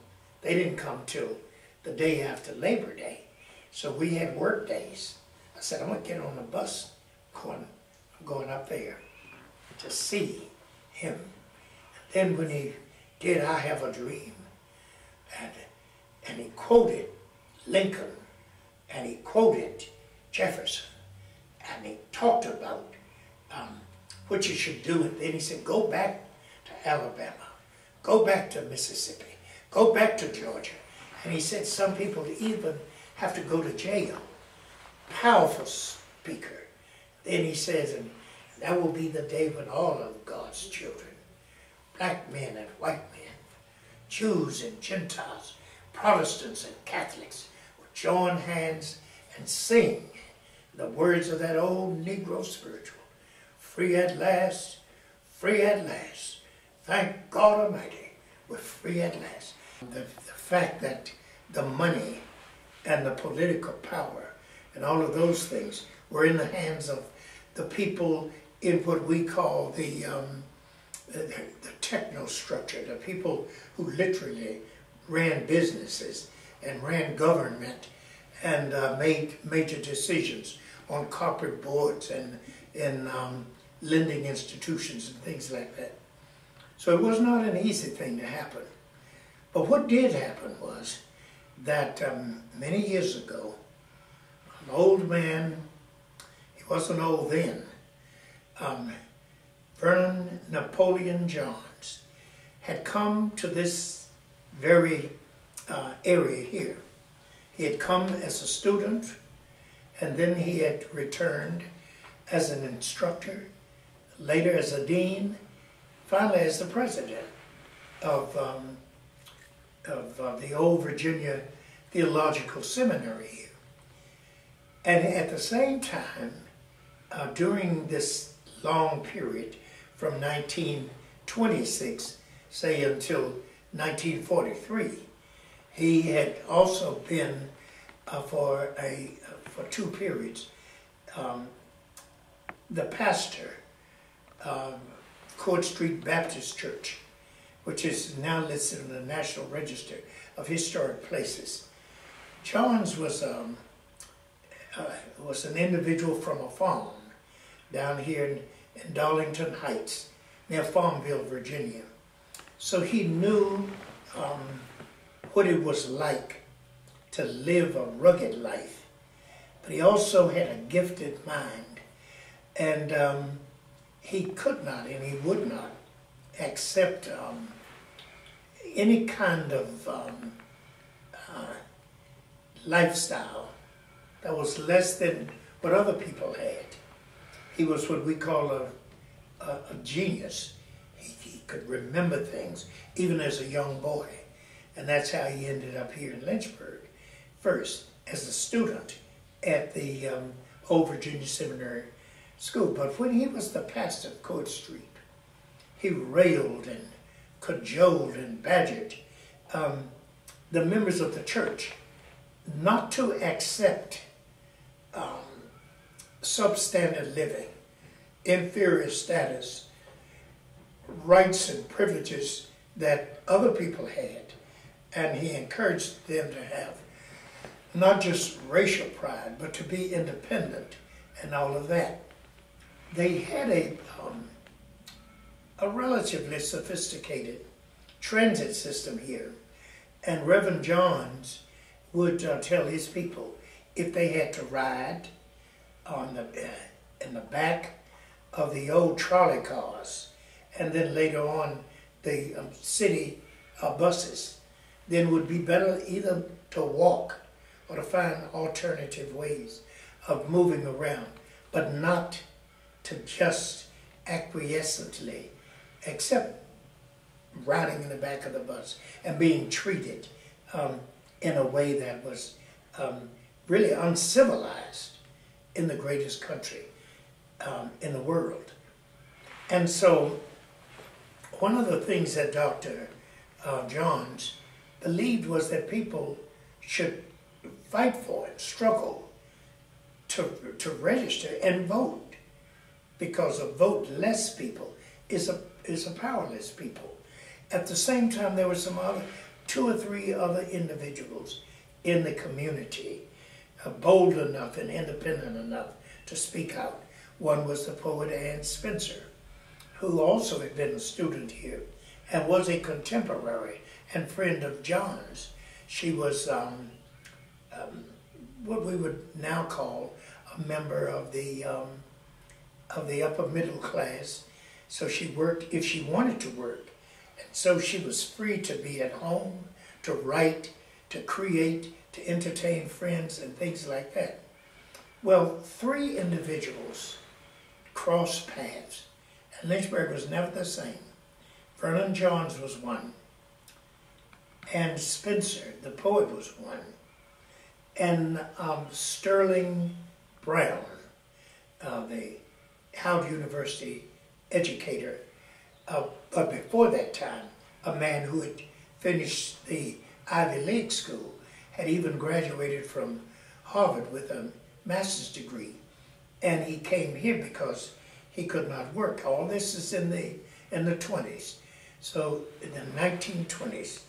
They didn't come till the day after Labor Day. So we had work days. I said, I'm gonna get on the bus, I'm going up there to see him. And then when he did I Have a Dream, and he quoted Lincoln, and he quoted Jefferson, and he talked about what you should do. And then he said, go back to Alabama, go back to Mississippi, go back to Georgia. And he said some people even have to go to jail. Powerful speaker. Then he says, and that will be the day when all of God's children, black men and white men, Jews and Gentiles, Protestants and Catholics, will join hands and sing the words of that old Negro spiritual. Free at last, thank God Almighty, we're free at last. The fact that the money and the political power and all of those things were in the hands of the people in what we call the technostructure, the people who literally ran businesses and ran government and made major decisions on corporate boards and in lending institutions and things like that. So it was not an easy thing to happen. But what did happen was that many years ago, an old man, he wasn't old then, Vernon Napoleon Johns, had come to this very area here. He had come as a student, and then he had returned as an instructor, later as a dean, finally as the president of the old Virginia Theological Seminary here. And at the same time, during this long period from 1926, say until 1943, he had also been for 2 periods the pastor of Court Street Baptist Church, which is now listed in the National Register of Historic Places. Johns was an individual from a farm down here in Darlington Heights, near Farmville, Virginia. So he knew what it was like to live a rugged life, but he also had a gifted mind, and he could not and he would not accept any kind of lifestyle that was less than what other people had. He was what we call a genius. He could remember things even as a young boy, and that's how he ended up here in Lynchburg, first as a student at the Old Virginia Seminary School. But when he was the pastor of Court Street, he railed and cajoled and badgered the members of the church not to accept substandard living, inferior status, rights and privileges that other people had. And he encouraged them to have not just racial pride, but to be independent and all of that. they had a relatively sophisticated transit system here, and Reverend Johns would tell his people if they had to ride on in the back of the old trolley cars, and then later on the city buses, then it would be better either to walk or to find alternative ways of moving around, but not to just acquiescently accept riding in the back of the bus and being treated in a way that was really uncivilized in the greatest country in the world. And so one of the things that Dr. Johns believed was that people should fight for and struggle to register and vote, because a voteless people is a powerless people. At the same time, there were some other 2 or 3 other individuals in the community bold enough and independent enough to speak out. One was the poet Anne Spencer, who also had been a student here and was a contemporary and friend of John's. She was what we would now call a member of the upper middle class. So she worked if she wanted to work. And so she was free to be at home, to write, to create, to entertain friends and things like that. Well, 3 individuals crossed paths, and Lynchburg was never the same. Vernon Johns was one, and Spencer, the poet, was one, and Sterling Brown, the Howard University educator, but before that time, a man who had finished the Ivy League school, had even graduated from Harvard with a master's degree, and he came here because he could not work. All this is in the 20s, so in the 1920s.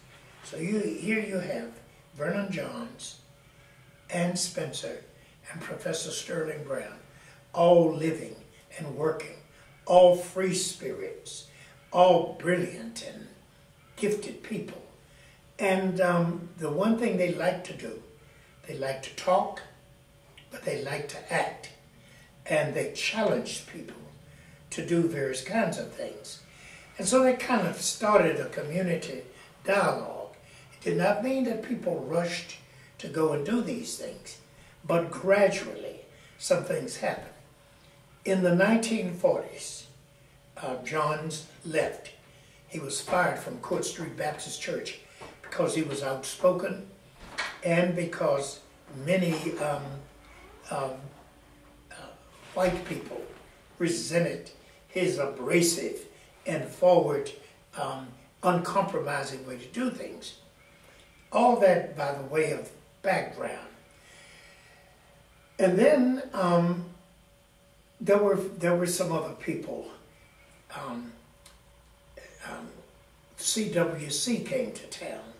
So here you have Vernon Johns, Anne Spencer, and Professor Sterling Brown, all living and working, all free spirits, all brilliant and gifted people. And the one thing they like to do, they like to talk, but they like to act. And they challenged people to do various kinds of things. And so they kind of started a community dialogue. It did not mean that people rushed to go and do these things, but gradually some things happened. In the 1940s, Johns left. He was fired from Court Street Baptist Church because he was outspoken and because many white people resented his abrasive and forward, uncompromising way to do things. All that by the way of background. And then there were some other people. CWC came to town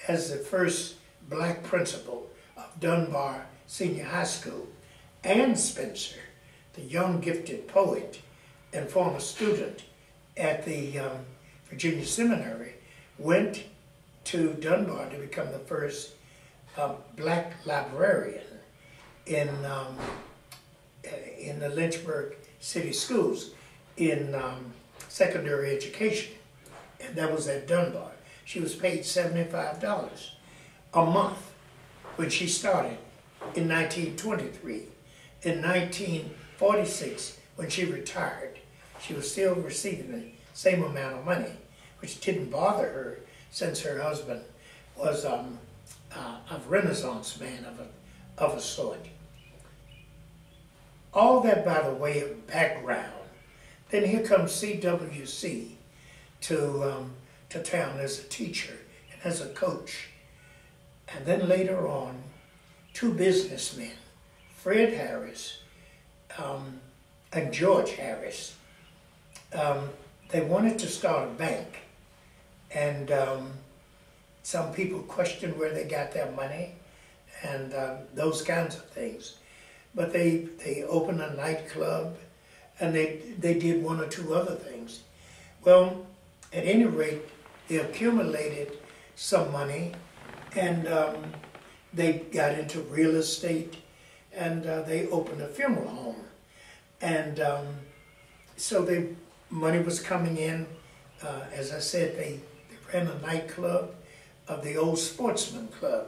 as the first black principal of Dunbar Senior High School. Anne Spencer, the young gifted poet and former student at the Virginia Seminary, went to Dunbar to become the first black librarian in the Lynchburg city schools in secondary education, and that was at Dunbar. She was paid $75 a month when she started in 1923. In 1946, when she retired, she was still receiving the same amount of money, which didn't bother her since her husband was a Renaissance man of a sort. All that by the way of background. Then here comes CWC to town as a teacher and as a coach. And then later on, 2 businessmen, Fred Harris and George Harris, they wanted to start a bank. And some people questioned where they got their money and those kinds of things. But they opened a nightclub and they did one or two other things. Well, at any rate, they accumulated some money, and they got into real estate, and they opened a funeral home. And so money was coming in. As I said, they ran a nightclub of the old Sportsman Club.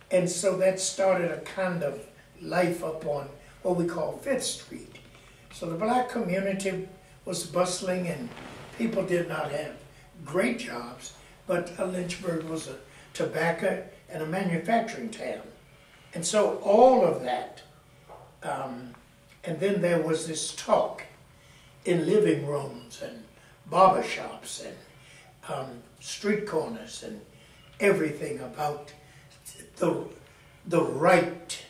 And so that started a kind of life up on what we call Fifth Street. So the black community was bustling, and people did not have great jobs, but Lynchburg was a tobacco and a manufacturing town. And so all of that, and then there was this talk in living rooms and barber shops and street corners and everything about the right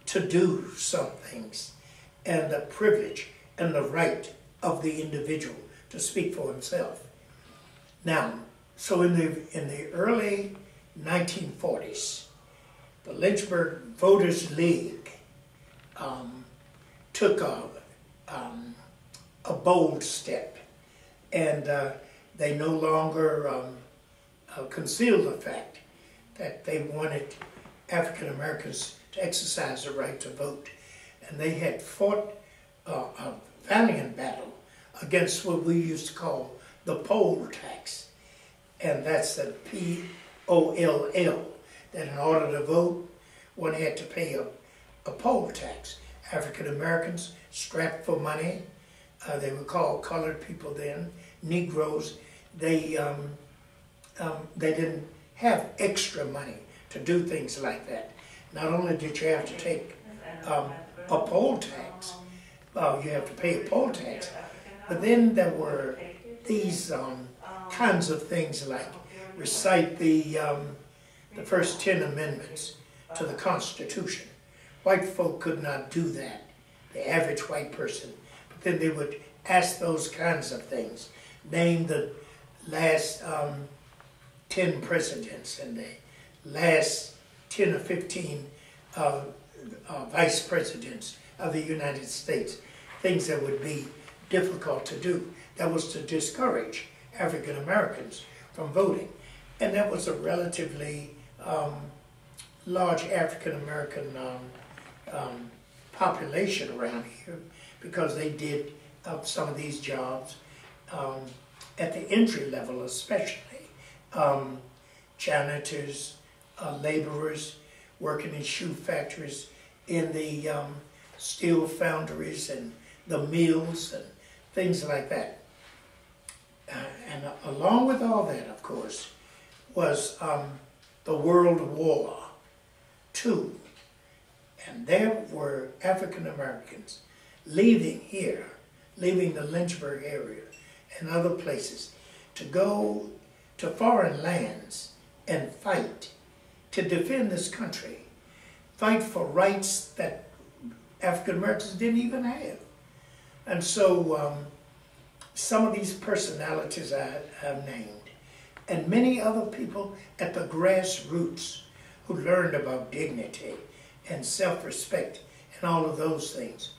to do some things, and the privilege and the right of the individual to speak for himself. Now, so in the early 1940s, the Lynchburg Voters League took a bold step, and they no longer concealed the fact that they wanted African Americans to exercise the right to vote. And they had fought a valiant battle against what we used to call the poll tax. And that's the P-O-L-L, that in order to vote, one had to pay a poll tax. African Americans strapped for money. They were called colored people then, Negroes. They didn't have extra money to do things like that. Not only did you have to take a poll tax, you have to pay a poll tax, but then there were these kinds of things like recite the first 10 amendments to the Constitution. White folk could not do that, the average white person. But then they would ask those kinds of things. Name the last 10 presidents and the last 10 or 15 vice presidents of the United States. Things that would be difficult to do. That was to discourage African Americans from voting. And that was a relatively large African American population around here, because they did some of these jobs at the entry level, especially janitors, laborers working in shoe factories, in the steel foundries and the mills and things like that. And along with all that, of course, was the World War II. And there were African Americans leaving here, leaving the Lynchburg area and other places, to go to foreign lands and fight to defend this country, fight for rights that African Americans didn't even have. And so some of these personalities I have named, and many other people at the grassroots who learned about dignity and self-respect and all of those things,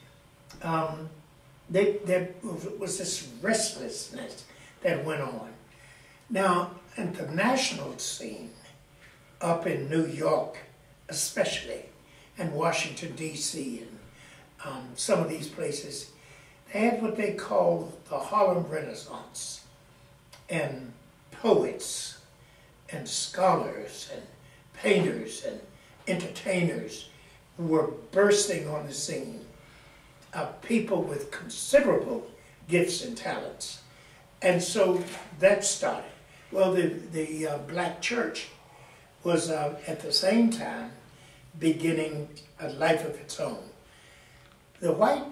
there was this restlessness that went on. Now, at the national scene, up in New York especially, and Washington, D.C., and some of these places, they had what they called the Harlem Renaissance, and poets and scholars and painters and entertainers were bursting on the scene. People with considerable gifts and talents. And so that started. Well, the black church was at the same time beginning a life of its own. The white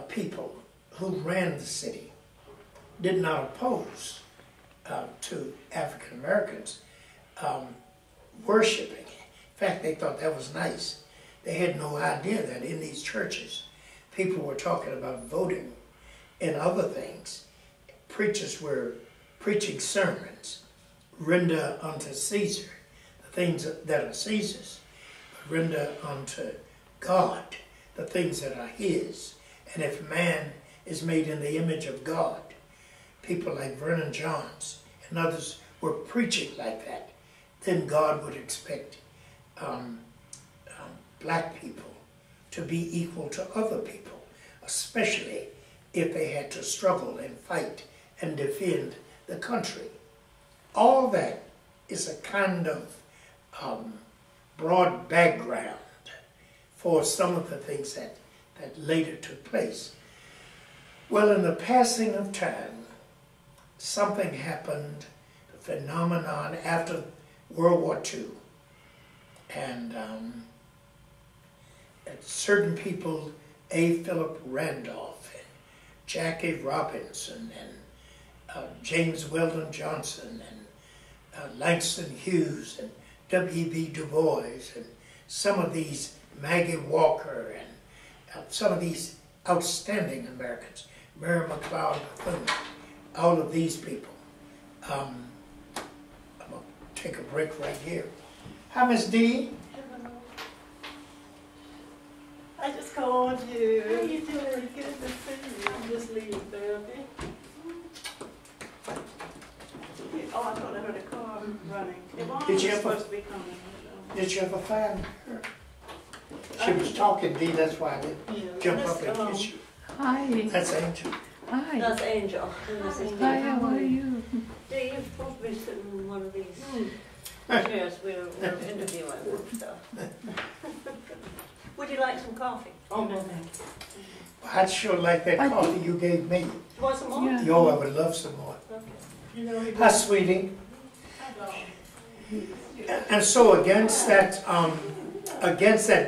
people who ran the city did not oppose to African Americans worshiping. In fact, they thought that was nice. They had no idea that in these churches, people were talking about voting and other things. Preachers were preaching sermons. Render unto Caesar the things that are Caesar's, but render unto God the things that are his. And if man is made in the image of God, people like Vernon Johns and others were preaching like that, then God would expect black people to be equal to other people, especially if they had to struggle and fight and defend the country. All that is a kind of broad background for some of the things that later took place. Well, in the passing of time, something happened, a phenomenon after World War II, and certain people, A. Philip Randolph, and Jackie Robinson, and James Weldon Johnson, and Langston Hughes, and W.B. Du Bois, and some of these, Maggie Walker, and some of these outstanding Americans, Mary McLeod Bethune, all of these people. I'm going to take a break right here. Hi, Miss D. I just called you. How you doing? Good to see you. I'm just leaving therapy. Oh, I thought I heard a car running. Did you ever, supposed to be coming. did you ever find her? She was talking, D, that's why I didn't jump up and kiss you. Hi. That's Angel. Hi. That's Angel. And this is Hi, how are you? Dave, you're supposed to be sitting in one of these chairs we're interviewing and stuff. Would you like some coffee? Oh, no, thank Well, I'd sure like that coffee you gave me. You want some more? Yeah. Yo, I would love some more. Okay. Hi, sweetie. And so against that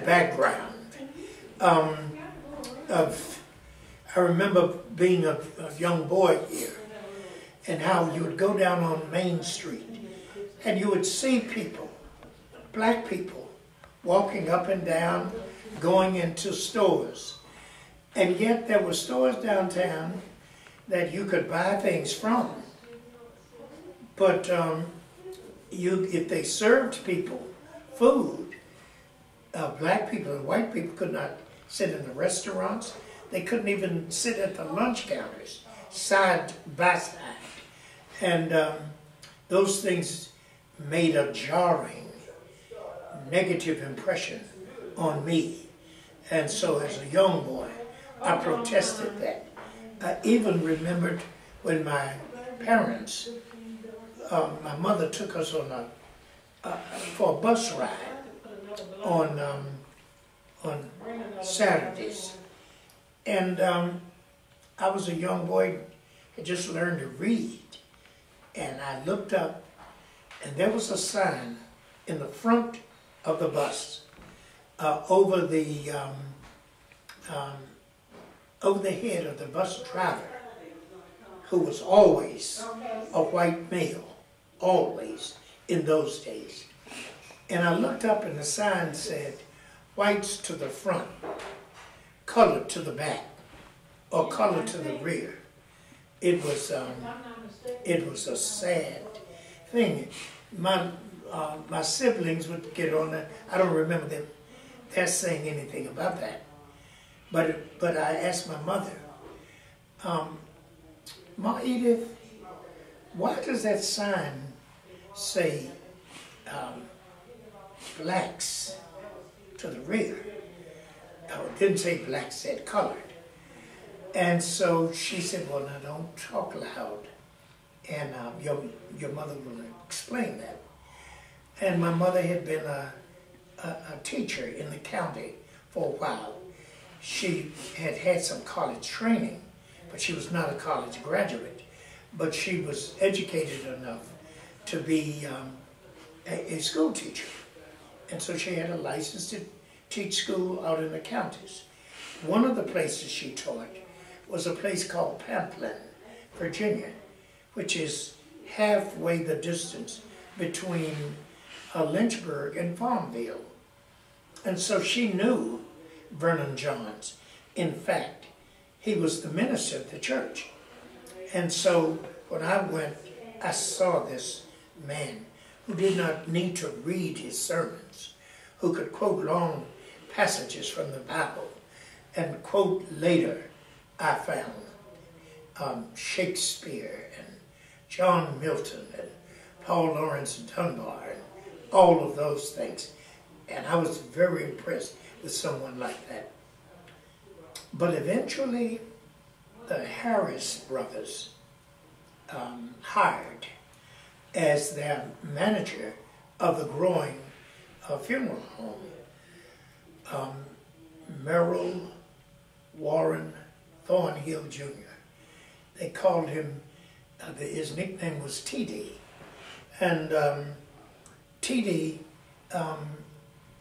background I remember being a young boy here, and how you would go down on Main Street, and you would see people, black people, walking up and down, going into stores. And yet there were stores downtown that you could buy things from. But if they served people food, black people and white people could not sit in the restaurants. They couldn't even sit at the lunch counters, side by side. And those things made a jarring, negative impression on me. And so as a young boy, I protested that. I even remembered when my parents, my mother took us on for a bus ride on Saturdays. And I was a young boy, had just learned to read. And I looked up, and there was a sign in the front of the bus over the head of the bus driver, who was always a white male, always in those days. And I looked up, and the sign said, "Whites to the front, colored to the back, or colored to the rear." It was a sad thing. My siblings would get on that. I don't remember them saying anything about that. But I asked my mother, "Ma Edith, why does that sign say blacks to the rear?" No, it didn't say black, it said colored. And so she said, "Well, now don't talk loud, and your mother will explain that." And my mother had been a teacher in the county for a while. She had had some college training, but she was not a college graduate. But she was educated enough to be a school teacher. And so she had a license to teach school out in the counties. One of the places she taught was a place called Pamplin, Virginia, which is halfway the distance between Lynchburg and Farmville. And so she knew Vernon Johns. In fact, he was the minister of the church. And so when I went, I saw this man who did not need to read his sermons, who could quote long passages from the Bible, And quote, later I found Shakespeare and John Milton and Paul Laurence Dunbar and all of those things. And I was very impressed with someone like that. But eventually, the Harris brothers hired as their manager of the growing funeral home, Merrill Warren Thornhill Jr. They called him, his nickname was TD. And TD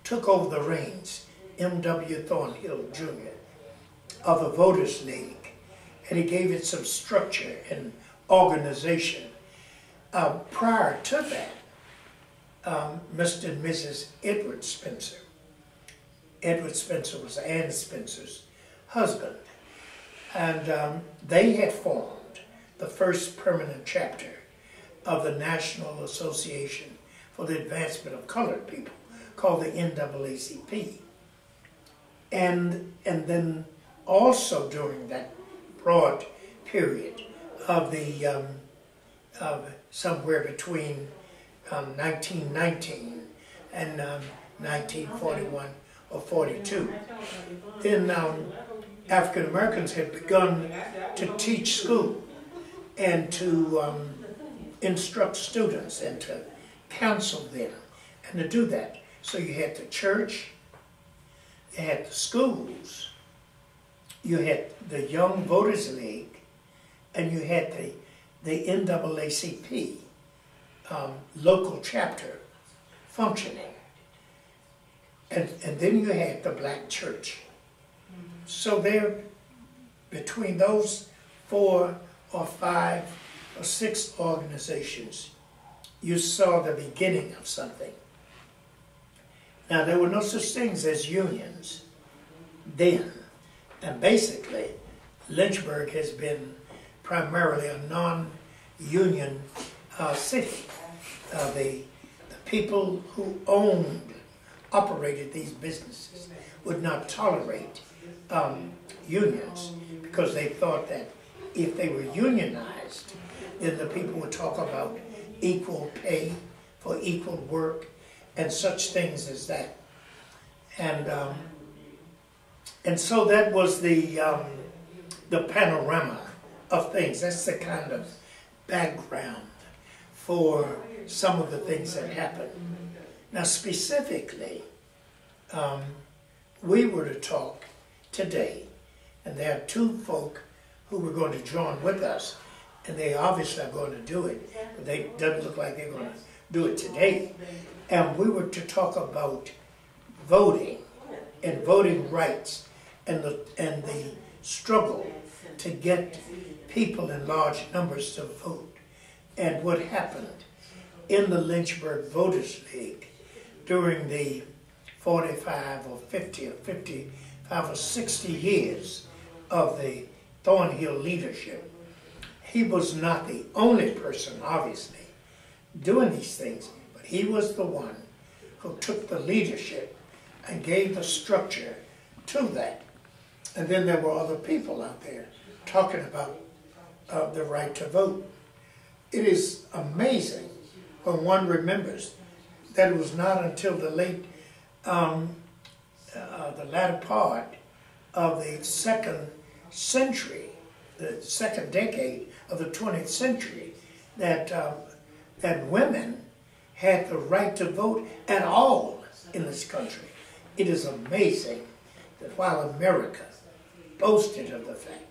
took over the reins, M.W. Thornhill Jr., of the Voters League, and he gave it some structure and organization. Prior to that, Mr. and Mrs. Edward Spencer. Edward Spencer was Ann Spencer's husband, and they had formed the first permanent chapter of the National Association for the Advancement of Colored People, called the NAACP. And then also during that broad period of the somewhere between 1919 and 1941 or 42, then African Americans had begun to teach school and to instruct students and to counsel them and to do that. So you had the church, you had the schools, you had the Young Voters League, and you had the NAACP local chapter functioning. And then you had the black church. So there, between those 4 or 5 or 6 organizations, you saw the beginning of something. Now, there were no such things as unions then. And basically, Lynchburg has been primarily a non-union city. The people who operated these businesses would not tolerate unions because they thought that if they were unionized, then the people would talk about equal pay for equal work and such things as that. And so that was the panorama of things. That's the kind of background for some of the things that happened. Now specifically, we were to talk today, and there are 2 folk who were going to join with us, and they obviously are going to do it, but they doesn't look like they're going to do it today. And we were to talk about voting and voting rights and the struggle to get people in large numbers to vote, and what happened in the Lynchburg Voters League during the 45 or 50 or 55 or 60 years of the Thornhill leadership. He was not the only person, obviously, doing these things, but he was the one who took the leadership and gave the structure to that. And then there were other people out there talking about the right to vote. It is amazing when one remembers that it was not until the latter part of the 2nd century, the 2nd decade of the 20th century, that women had the right to vote at all in this country. It is amazing that while America boasted of the fact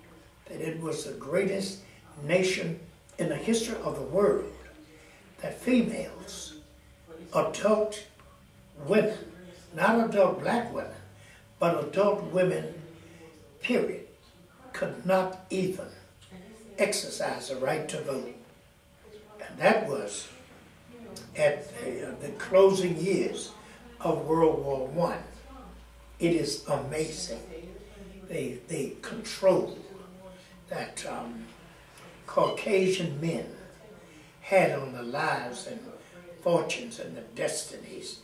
that it was the greatest nation in the history of the world, that females, adult women, not adult black women, but adult women, period, could not even exercise the right to vote. And that was at the closing years of World War I. It is amazing. They control that Caucasian men had on the lives and fortunes and the destinies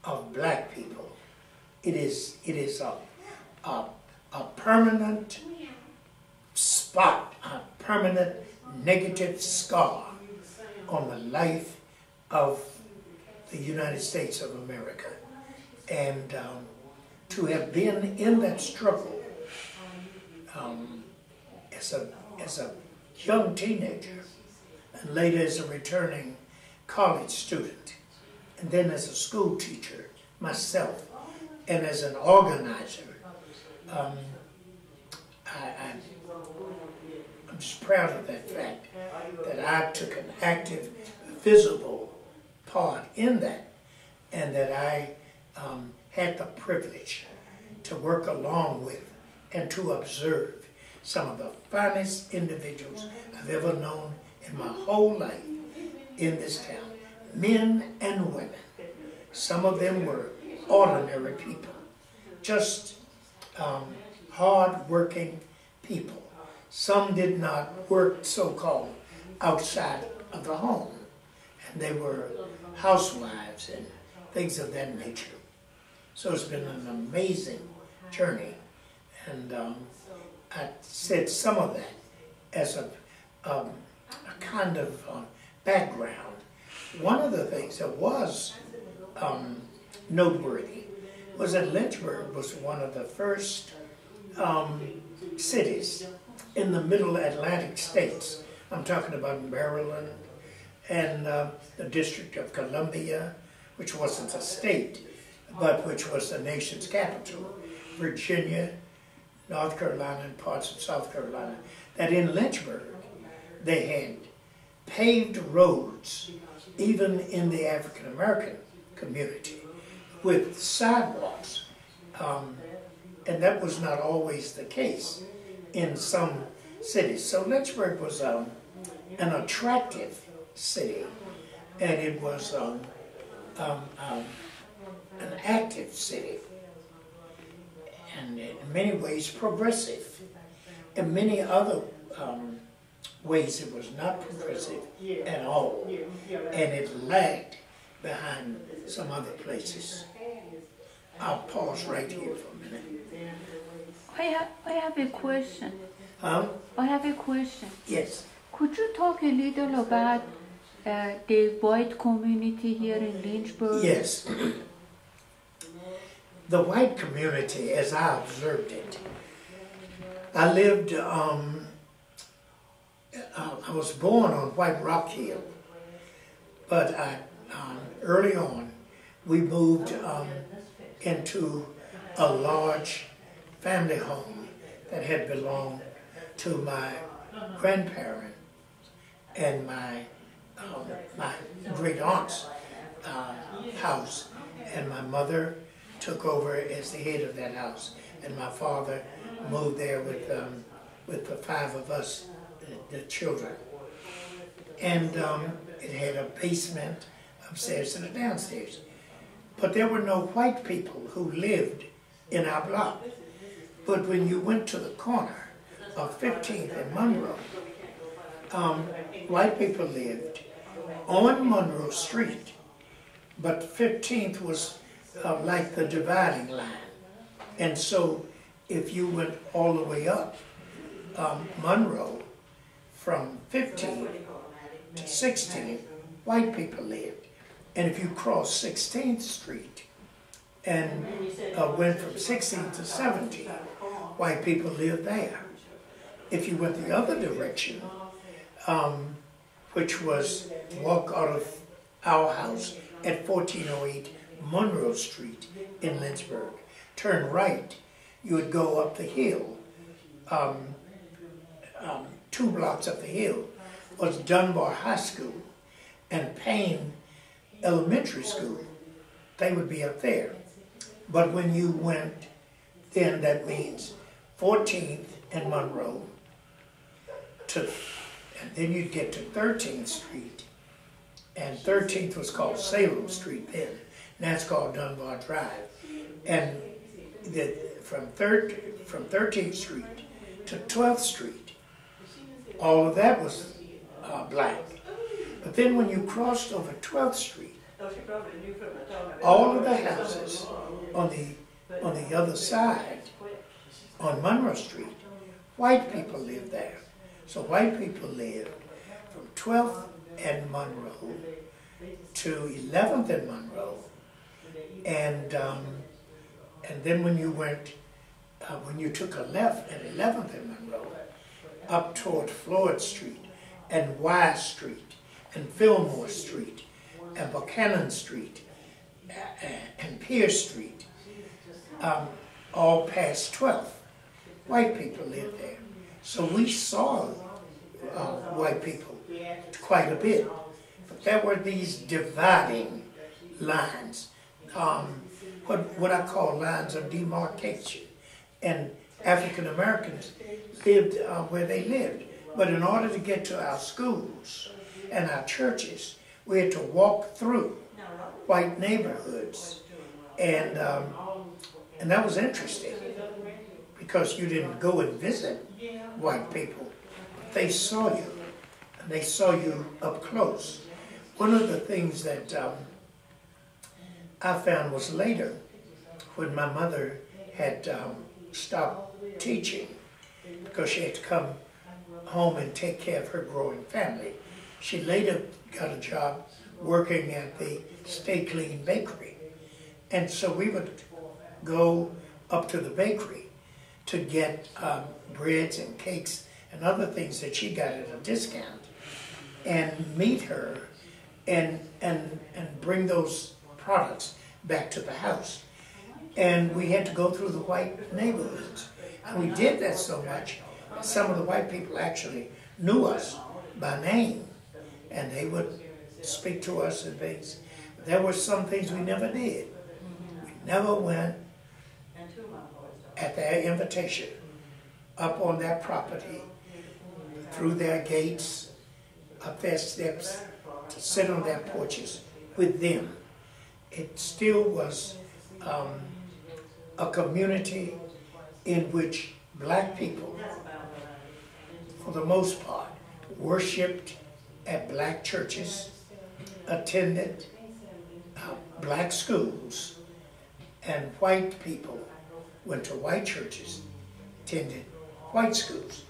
of black people. It is a a permanent spot, a permanent negative scar on the life of the United States of America. And to have been in that struggle as a young teenager, and later as a returning college student, and then as a school teacher myself, and as an organizer, I'm just proud of that fact that I took an active, visible part in that, and that I had the privilege to work along with and to observe some of the finest individuals I've ever known in my whole life in this town, men and women. Some of them were ordinary people, just hard-working people. Some did not work, so-called, outside of the home, and they were housewives and things of that nature. So it's been an amazing journey, and I said some of that as a kind of background. One of the things that was noteworthy was that Lynchburg was one of the first cities in the middle Atlantic states. I'm talking about Maryland and the District of Columbia, which wasn't a state, but which was the nation's capital, Virginia, North Carolina, and parts of South Carolina, that in Lynchburg they had paved roads, even in the African American community, with sidewalks. And that was not always the case in some cities. So Lynchburg was an attractive city, and it was an active city, and in many ways progressive. In many other ways it was not progressive at all, and it lagged behind some other places. I'll pause right here for a minute. I have a question. Huh? I have a question. Yes. Could you talk a little about the white community here in Lynchburg? Yes. The white community, as I observed it, I lived, I was born on White Rock Hill, but early on we moved into a large family home that had belonged to my grandparents and my great aunt's house, and my mother took over as the head of that house, and my father moved there with the five of us, the children. And it had a basement upstairs and a downstairs. But there were no white people who lived in our block. But when you went to the corner of 15th and Monroe, white people lived on Monroe Street, but 15th was like the dividing line. And so if you went all the way up Monroe, from 15th to 16th, white people lived. And if you crossed 16th Street and went from 16th to 17th, white people lived there. If you went the other direction, which was walk out of our house at 1408 Monroe Street in Lynchburg, turn right, you would go up the hill. 2 blocks up the hill was Dunbar High School and Payne Elementary School. They would be up there. But when you went, then that means 14th and Monroe, and then you'd get to 13th Street, and 13th was called Salem Street then. Now it's called Dunbar Drive. And from 13th Street to 12th Street, all of that was black. But then when you crossed over 12th Street, all of the houses on the other side, on Monroe Street, white people lived there. So white people lived from 12th and Monroe to 11th and Monroe, and then when you took a left at 11th and Monroe, up toward Floyd Street and Y Street and Fillmore Street and Buchanan Street and Pierce Street, all past 12th. White people lived there. So we saw white people quite a bit. But there were these dividing lines, what I call lines of demarcation. And African Americans lived where they lived. But in order to get to our schools and our churches, we had to walk through white neighborhoods. And that was interesting, because you didn't go and visit white people. They saw you, and they saw you up close. One of the things that I found was later, when my mother had stopped teaching, because she had to come home and take care of her growing family. She later got a job working at the Stay Clean Bakery. And so we would go up to the bakery to get breads and cakes and other things that she got at a discount, and meet her and bring those products back to the house. And we had to go through the white neighborhoods. And we did that so much, some of the white people actually knew us by name, and they would speak to us and things. There were some things we never did. We never went at their invitation up on their property, through their gates, up their steps, to sit on their porches with them. It still was a community in which black people, for the most part, worshiped at black churches, attended black schools, and white people went to white churches, attended white schools.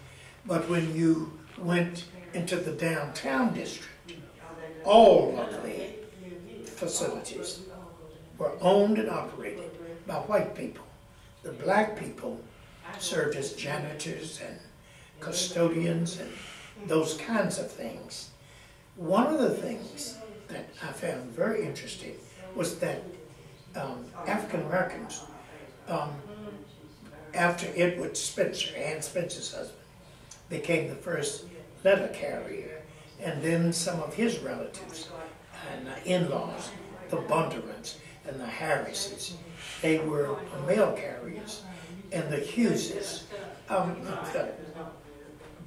But when you went into the downtown district, all of the facilities were owned and operated by white people. The black people served as janitors and custodians and those kinds of things. One of the things that I found very interesting was that African Americans, after Edward Spencer, Ann Spencer's husband, became the first letter carrier, and then some of his relatives and in-laws, the Bondurants and the Harrises, they were mail carriers, and the Hugheses, a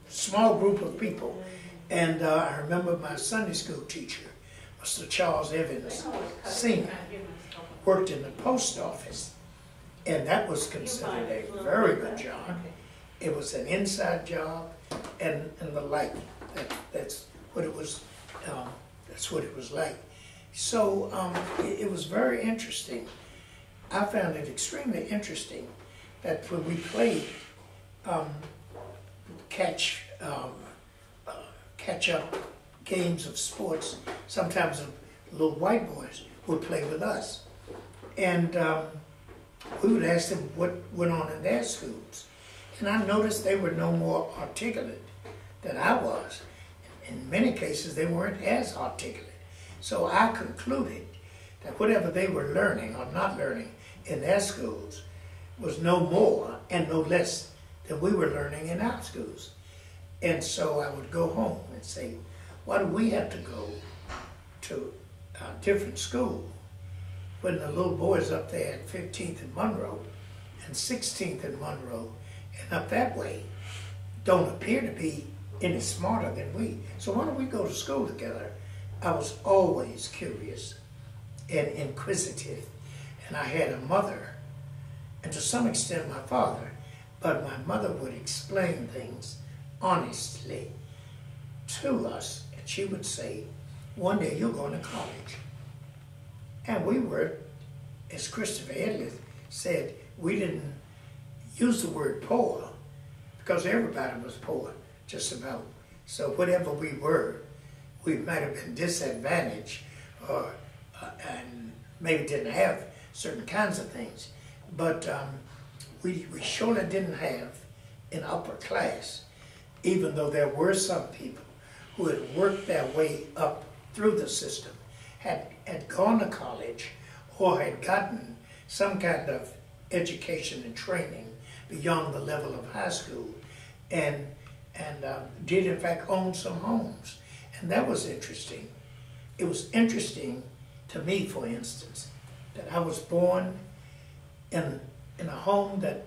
small group of people. And I remember my Sunday school teacher, Mr. Charles Evans Sr., worked in the post office, and that was considered a very good job. It was an inside job, and the like. That's what it was. That's what it was like. So it was very interesting. I found it extremely interesting that when we played catch-up games of sports, sometimes the little white boys would play with us. And we would ask them what went on in their schools. And I noticed they were no more articulate than I was. In many cases, they weren't as articulate. So I concluded that whatever they were learning or not learning in their schools was no more and no less than we were learning in our schools. And so I would go home and say, why do we have to go to a different school when the little boys up there at 15th and Monroe and 16th and Monroe and up that way don't appear to be any smarter than we? So why don't we go to school together? I was always curious and inquisitive, and I had a mother, and to some extent my father, but my mother would explain things honestly to us, and she would say, one day you're going to college. And we were, as Christopher Edley said, we didn't use the word poor because everybody was poor, just about. So whatever we were, we might have been disadvantaged or and maybe didn't have certain kinds of things. But we surely didn't have an upper class, even though there were some people who had worked their way up through the system, had gone to college or had gotten some kind of education and training beyond the level of high school, and did in fact own some homes. And that was interesting. It was interesting to me, for instance, that I was born in a home that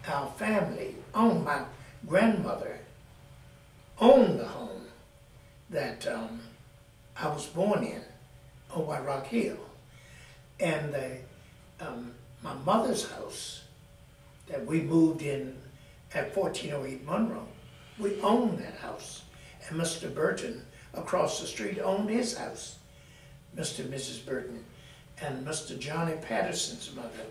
our family owned. My grandmother owned the home that I was born in on White Rock Hill. And my mother's house that we moved in at 1408 Monroe, we owned that house. And Mr. Burton across the street owned his house, Mr. and Mrs. Burton, and Mr. Johnny Patterson's mother.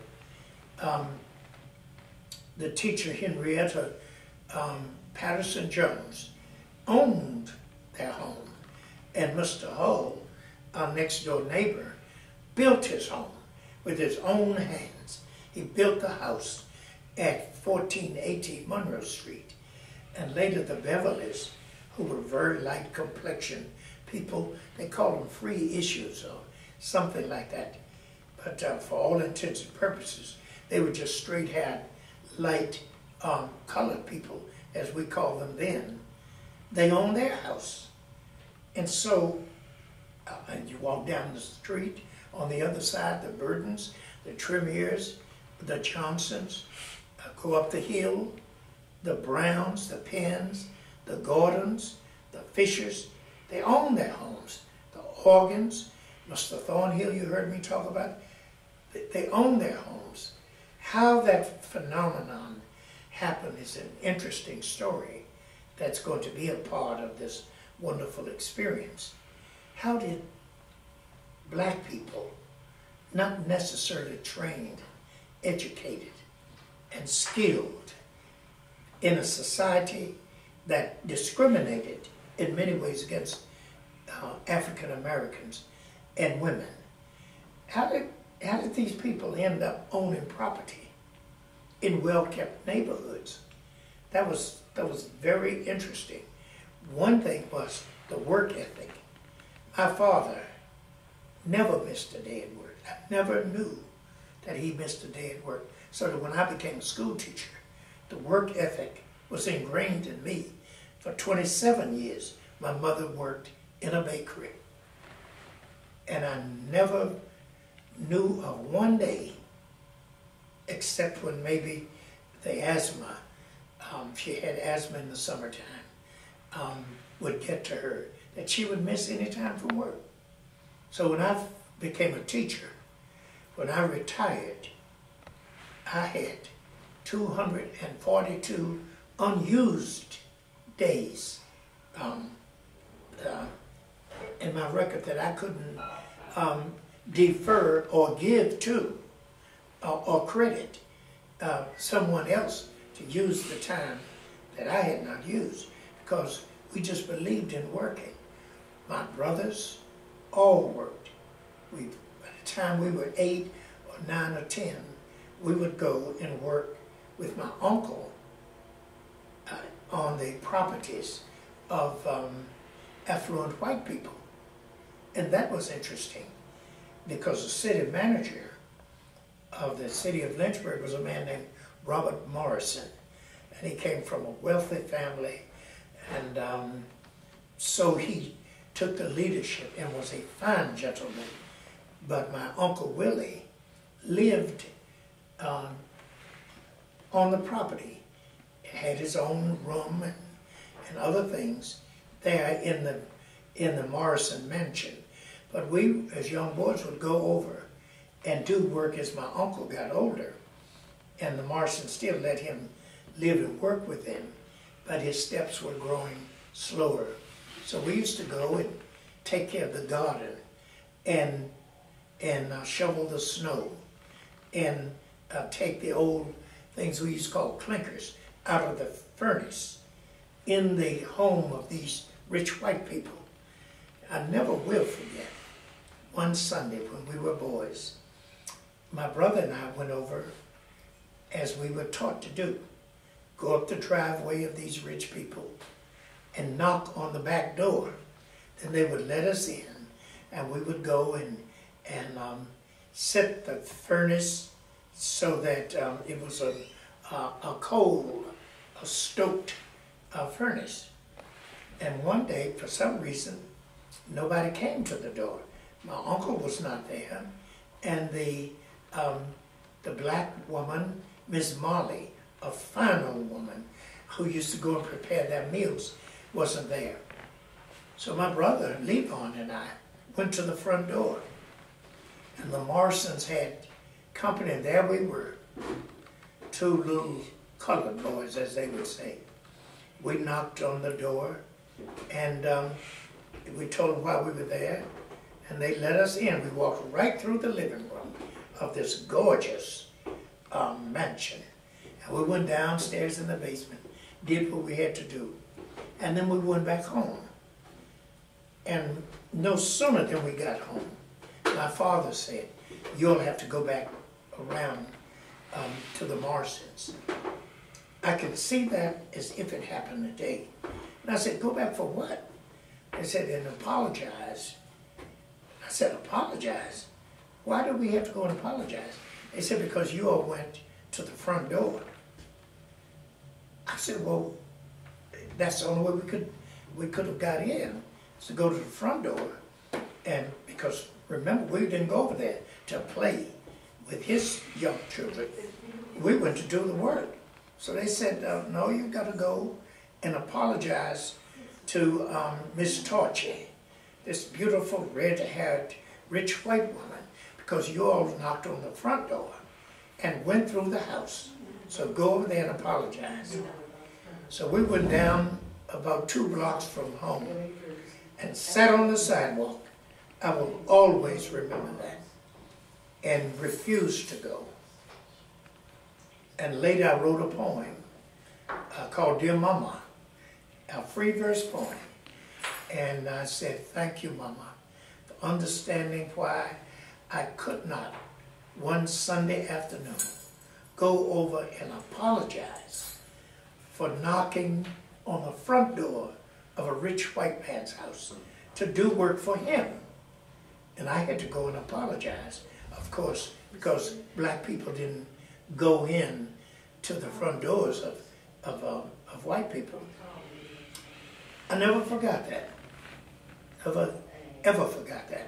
The teacher Henrietta Patterson Jones owned their home, and Mr. Hull, our next door neighbor, built his home with his own hands. He built the house at 1418 Monroe Street, and later the Beverleys, who were very light complexion people, they called them free issues or something like that. But for all intents and purposes, they were just straight-haired, light colored people, as we called them then. They owned their house. And so, and you walk down the street, on the other side, the Burtons, the Tremere, the Johnsons, go up the hill, the Browns, the Penns, the Gordons, the Fishers, they own their homes. The Organs, Mr. Thornhill, you heard me talk about, they own their homes. How that phenomenon happened is an interesting story that's going to be a part of this wonderful experience. How did black people, not necessarily trained, educated, and skilled in a society that discriminated in many ways against African Americans and women, how did these people end up owning property in well-kept neighborhoods? That was very interesting. One thing was the work ethic. My father never missed a day at work. I never knew that he missed a day at work. So that when I became a school teacher, the work ethic was ingrained in me. For 27 years, my mother worked in a bakery. And I never knew of one day, except when maybe the asthma, she had asthma in the summertime, would get to her, that she would miss any time from work. So when I became a teacher, when I retired, I had 242 unused days in my record that I couldn't defer or give to or credit someone else to use the time that I had not used, because we just believed in working. My brothers all worked. By the time we were 8 or 9 or 10, we would go and work with my uncle on the properties of affluent white people. And that was interesting, because the city manager of the city of Lynchburg was a man named Robert Morrison, and he came from a wealthy family, and so he took the leadership and was a fine gentleman. But my Uncle Willie lived on the property, had his own room and other things there in the Morrison mansion. But we, as young boys, would go over and do work as my uncle got older. And the Morrisons still let him live and work with them, but his steps were growing slower. So we used to go and take care of the garden and shovel the snow and take the old things we used to call clinkers out of the furnace in the home of these rich white people. I never will forget one Sunday when we were boys. My brother and I went over, as we were taught to do, go up the driveway of these rich people and knock on the back door. Then they would let us in, and we would go and set the furnace so that it was a coal, a stoked furnace. And one day, for some reason, nobody came to the door. My uncle was not there, and the black woman, Miss Molly, a fine old woman who used to go and prepare their meals, wasn't there. So my brother, Levon, and I went to the front door, and the Morrisons had company, and there we were, two little colored boys, as they would say. We knocked on the door, and we told them why we were there, and they let us in. We walked right through the living room of this gorgeous mansion. And we went downstairs in the basement, did what we had to do, and then we went back home. And no sooner than we got home, my father said, "You'll have to go back around to the Morrisons." I could see that as if it happened today. And I said, "Go back for what?" They said, "And apologize." I said, "Apologize? Why do we have to go and apologize?" They said, "Because you all went to the front door." I said, "Well, that's the only way we could have got in, is to go to the front door." And because, remember, we didn't go over there to play with his young children. We went to do the work. So they said, "No, you've got to go and apologize to Miss Torchy, this beautiful red-haired, rich white woman, because you all knocked on the front door and went through the house. So go over there and apologize." So we went down about 2 blocks from home and sat on the sidewalk. I will always remember that, and refused to go. And later I wrote a poem called "Dear Mama," a free verse poem. And I said, "Thank you, Mama, for understanding why I could not, one Sunday afternoon, go over and apologize for knocking on the front door of a rich white man's house to do work for him." And I had to go and apologize, of course, because black people didn't go in to the front doors of white people. I never forgot that. Never, ever forgot that.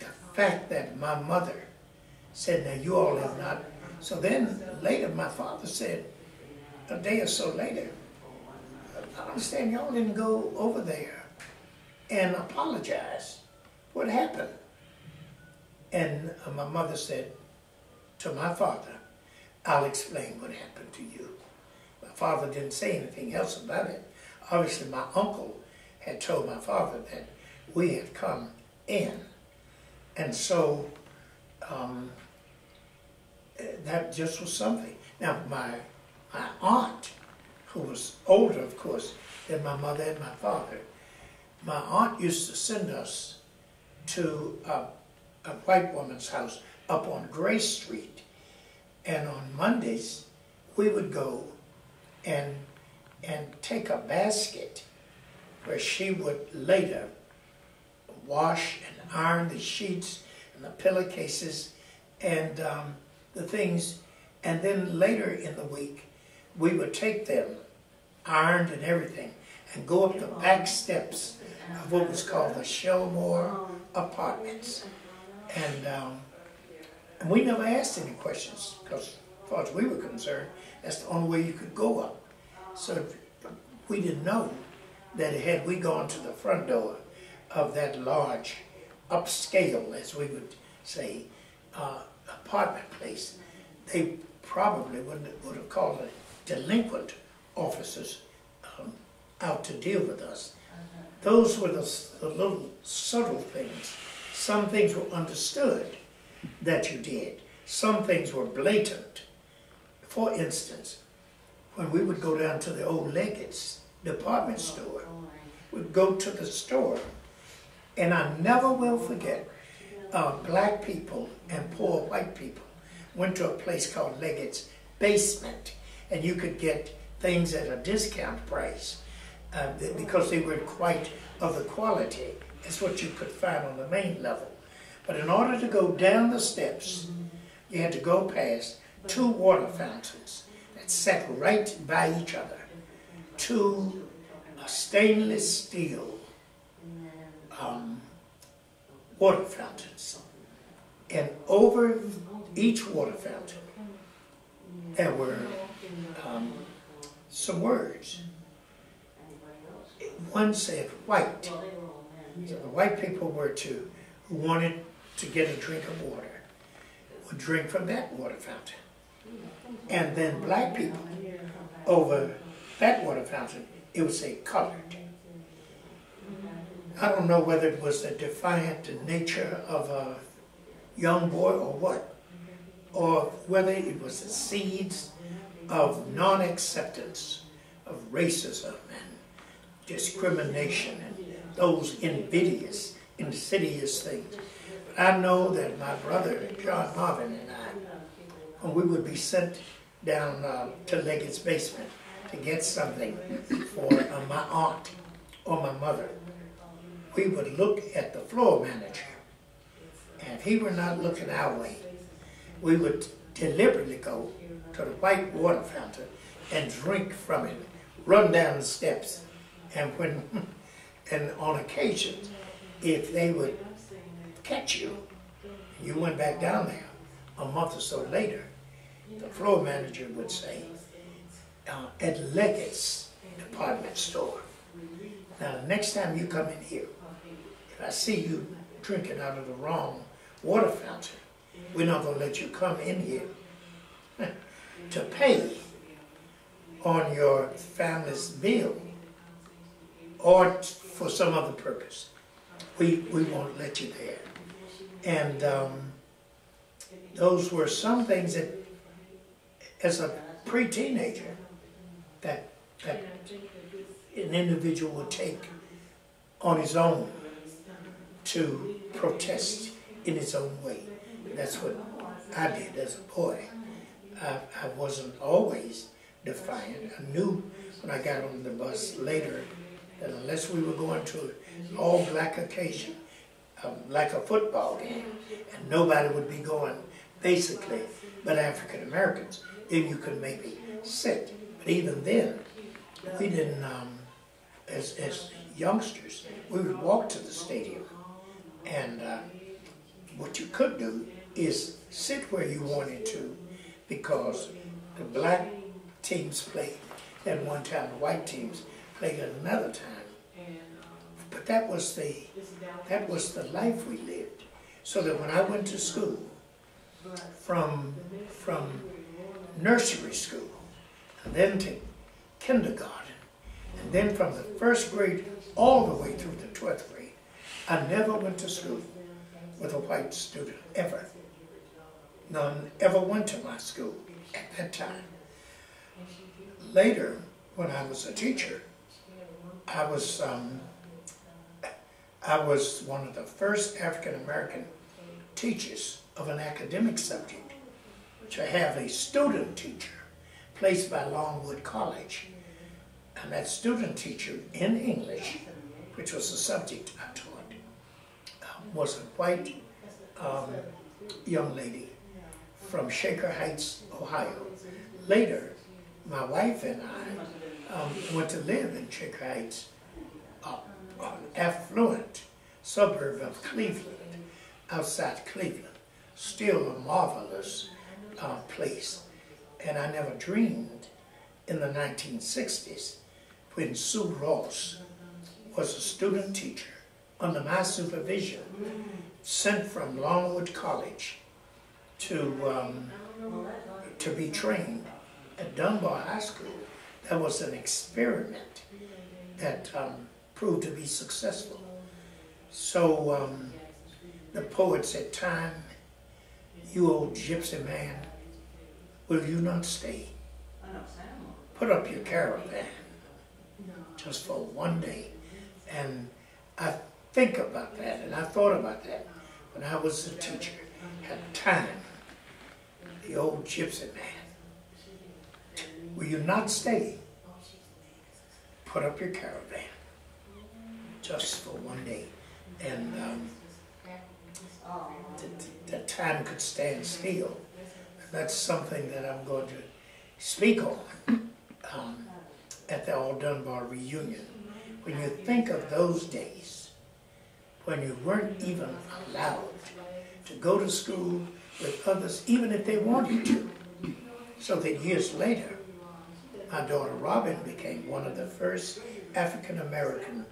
The fact that my mother said, "Now you all have not." So then later my father said, a day or so later, "I understand y'all didn't go over there and apologize. What happened?" And my mother said to my father, "I'll explain what happened to you." My father didn't say anything else about it. Obviously my uncle had told my father that we had come in. And so that just was something. Now my aunt, who was older, of course, than my mother and my father, my aunt used to send us to a white woman's house up on Grace Street. And on Mondays, we would go and take a basket where she would later wash and iron the sheets and the pillowcases and the things. And then later in the week, we would take them, ironed and everything, and go up the back steps of what was called the Shelmore Apartments. And we never asked any questions, because as far as we were concerned, that's the only way you could go up. So we didn't know that had we gone to the front door of that large, upscale, as we would say, apartment place, they probably would have called the delinquent officers out to deal with us. Those were the little subtle things. Some things were understood that you did. Some things were blatant. For instance, when we would go down to the old Leggett's department store, we'd go to the store, and I never will forget, black people and poor white people went to a place called Leggett's Basement, and you could get things at a discount price because they were quite of the quality as what you could find on the main level. But in order to go down the steps, you had to go past 2 water fountains that sat right by each other, 2 stainless steel water fountains. And over each water fountain, there were some words. One said white. So the white people who wanted to get a drink of water would drink from that water fountain. And then black people, over that water fountain, it would say colored. I don't know whether it was the defiant nature of a young boy or what, or whether it was the seeds of non-acceptance of racism and discrimination and those insidious things. But I know that my brother, John Marvin, and I, when we would be sent down to Leggett's Basement to get something for my aunt or my mother, we would look at the floor manager, and if he were not looking our way, we would deliberately go to the white water fountain and drink from it, run down the steps, and on occasion, if they would catch you, you went back down there a month or so later, the floor manager would say, at Leggett's department store. Now, the next time you come in here, if I see you drinking out of the wrong water fountain, we're not going to let you come in here to pay on your family's bill or for some other purpose. We won't let you there. And those were some things that, as a pre-teenager, that an individual would take on his own to protest in his own way. That's what I did as a boy. I wasn't always defiant. I knew when I got on the bus later that unless we were going to an all-black occasion, like a football game, and nobody would be going basically but African Americans, then you could maybe sit. But even then, we didn't, as youngsters, we would walk to the stadium, and what you could do is sit where you wanted to, because the black teams played at one time, the white teams played at another time. But that was the life we lived. So that when I went to school, from nursery school, and then to kindergarten, and then from the first grade all the way through the 12th grade, I never went to school with a white student, ever. None ever went to my school at that time. Later, when I was a teacher, I was one of the first African American teachers of an academic subject to have a student teacher placed by Longwood College. And that student teacher in English, which was the subject I taught, was a white young lady from Shaker Heights, Ohio. Later, my wife and I went to live in Shaker Heights, an affluent suburb of Cleveland, outside Cleveland. Still a marvelous place. And I never dreamed in the 1960s, when Sue Ross was a student teacher under my supervision, sent from Longwood College to be trained at Dunbar High School. That was an experiment that proved to be successful. So the poet said, "Time, you old gypsy man, will you not stay? Put up your caravan just for one day. And I think about that, and I thought about that when I was a teacher. At time, the old gypsy man. Will you not stay? Put up your caravan just for one day. And the time could stand still. That's something that I'm going to speak on at the All Dunbar reunion. When you think of those days, when you weren't even allowed to go to school with others, even if they wanted to, so that years later, my daughter Robin became one of the first African-American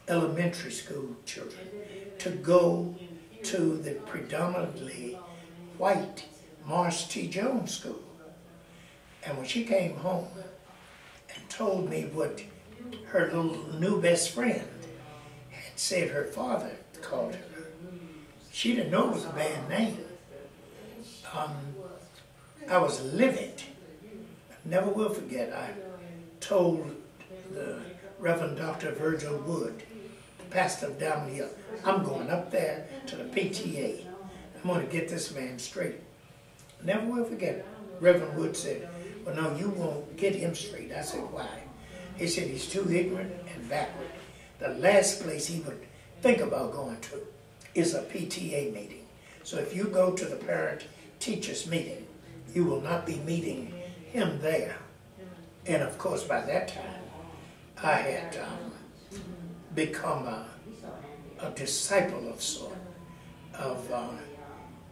elementary school children to go to the predominantly white Marsh T. Jones School. And when she came home and told me what her little new best friend had said her father called her, she didn't know it was a bad name. I was livid. I never will forget, I told the Reverend Dr. Virgil Wood, the pastor of down here, I'm going up there to the PTA. I'm going to get this man straight. Never will forget, Reverend Wood said, well, no, you won't get him straight. I said, why? He said he's too ignorant and backward. The last place he would think about going to is a PTA meeting. So if you go to the parent-teachers meeting, you will not be meeting him there. And of course, by that time, I had become a disciple of sort of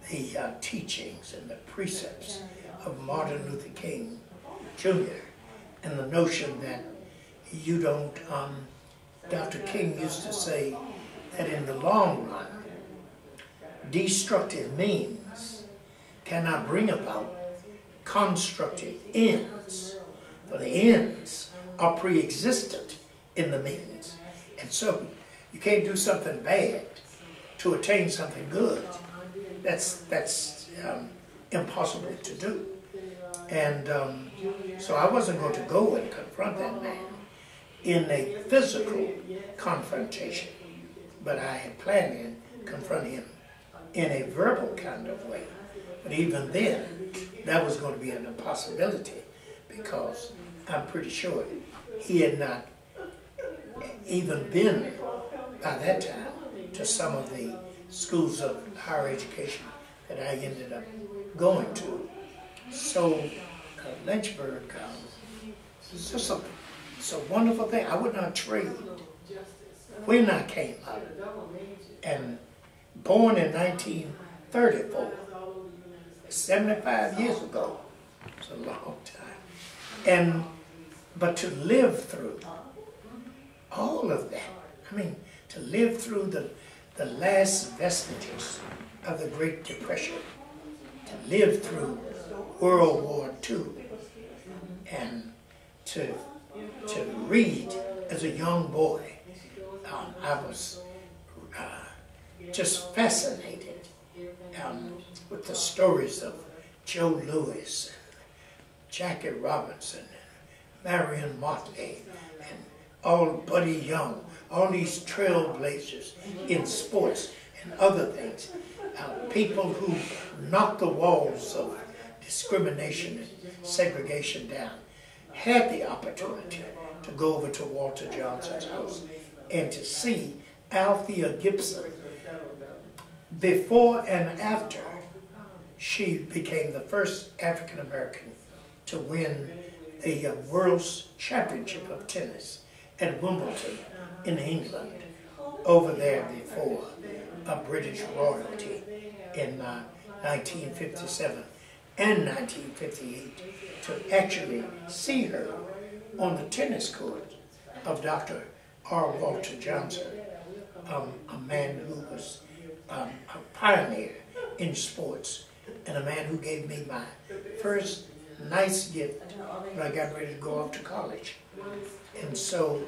the teachings and the precepts of Martin Luther King Jr. and the notion that you don't, Dr. King used to say that in the long run, destructive means cannot bring about constructive ends, for the ends are pre-existent in the means. And so you can't do something bad to attain something good. That's impossible to do. And so I wasn't going to go and confront that man in a physical confrontation, but I had planned to confront him in a verbal kind of way. But even then, that was going to be an impossibility, because I'm pretty sure he had not even been, by that time, to some of the schools of higher education that I ended up going to. So Lynchburg is just a wonderful thing. I would not trade. When I came up, and born in 1934, 75 years ago, it's a long time. But to live through all of that, I mean, to live through the last vestiges of the Great Depression, to live through World War II, and to read as a young boy, I was just fascinated with the stories of Joe Louis, and Jackie Robinson, and Marion Motley, and all Buddy Young, all these trailblazers in sports and other things, people who knocked the walls of discrimination and segregation down, had the opportunity to go over to Walter Johnson's house and to see Althea Gibson before and after she became the first African American to win the World Championship of Tennis at Wimbledon in England, over there before British royalty in 1957 and 1958, to actually see her on the tennis court of Dr. R. Walter Johnson, a man who was a pioneer in sports, and a man who gave me my first nice gift when I got ready to go off to college. And so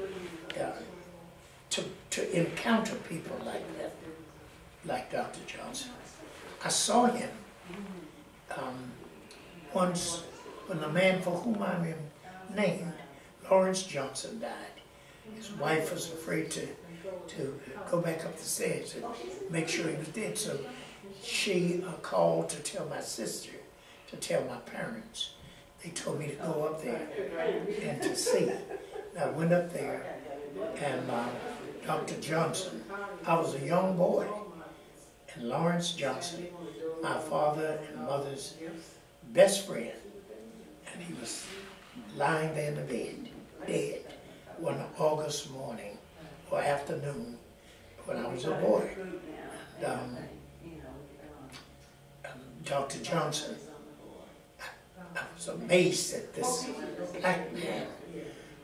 to encounter people like that, like Dr. Johnson, I saw him once when the man for whom I'm named, Lawrence Johnson, died. His wife was afraid to go back up the stairs and make sure he was dead. So she called to tell my sister, to tell my parents. They told me to go up there and to see. I went up there, and Dr. Johnson, I was a young boy, and Lawrence Johnson, my father and mother's best friend, and he was lying there in the bed, dead, one August morning or afternoon when I was a boy. And, Dr. Johnson, I was amazed at this black man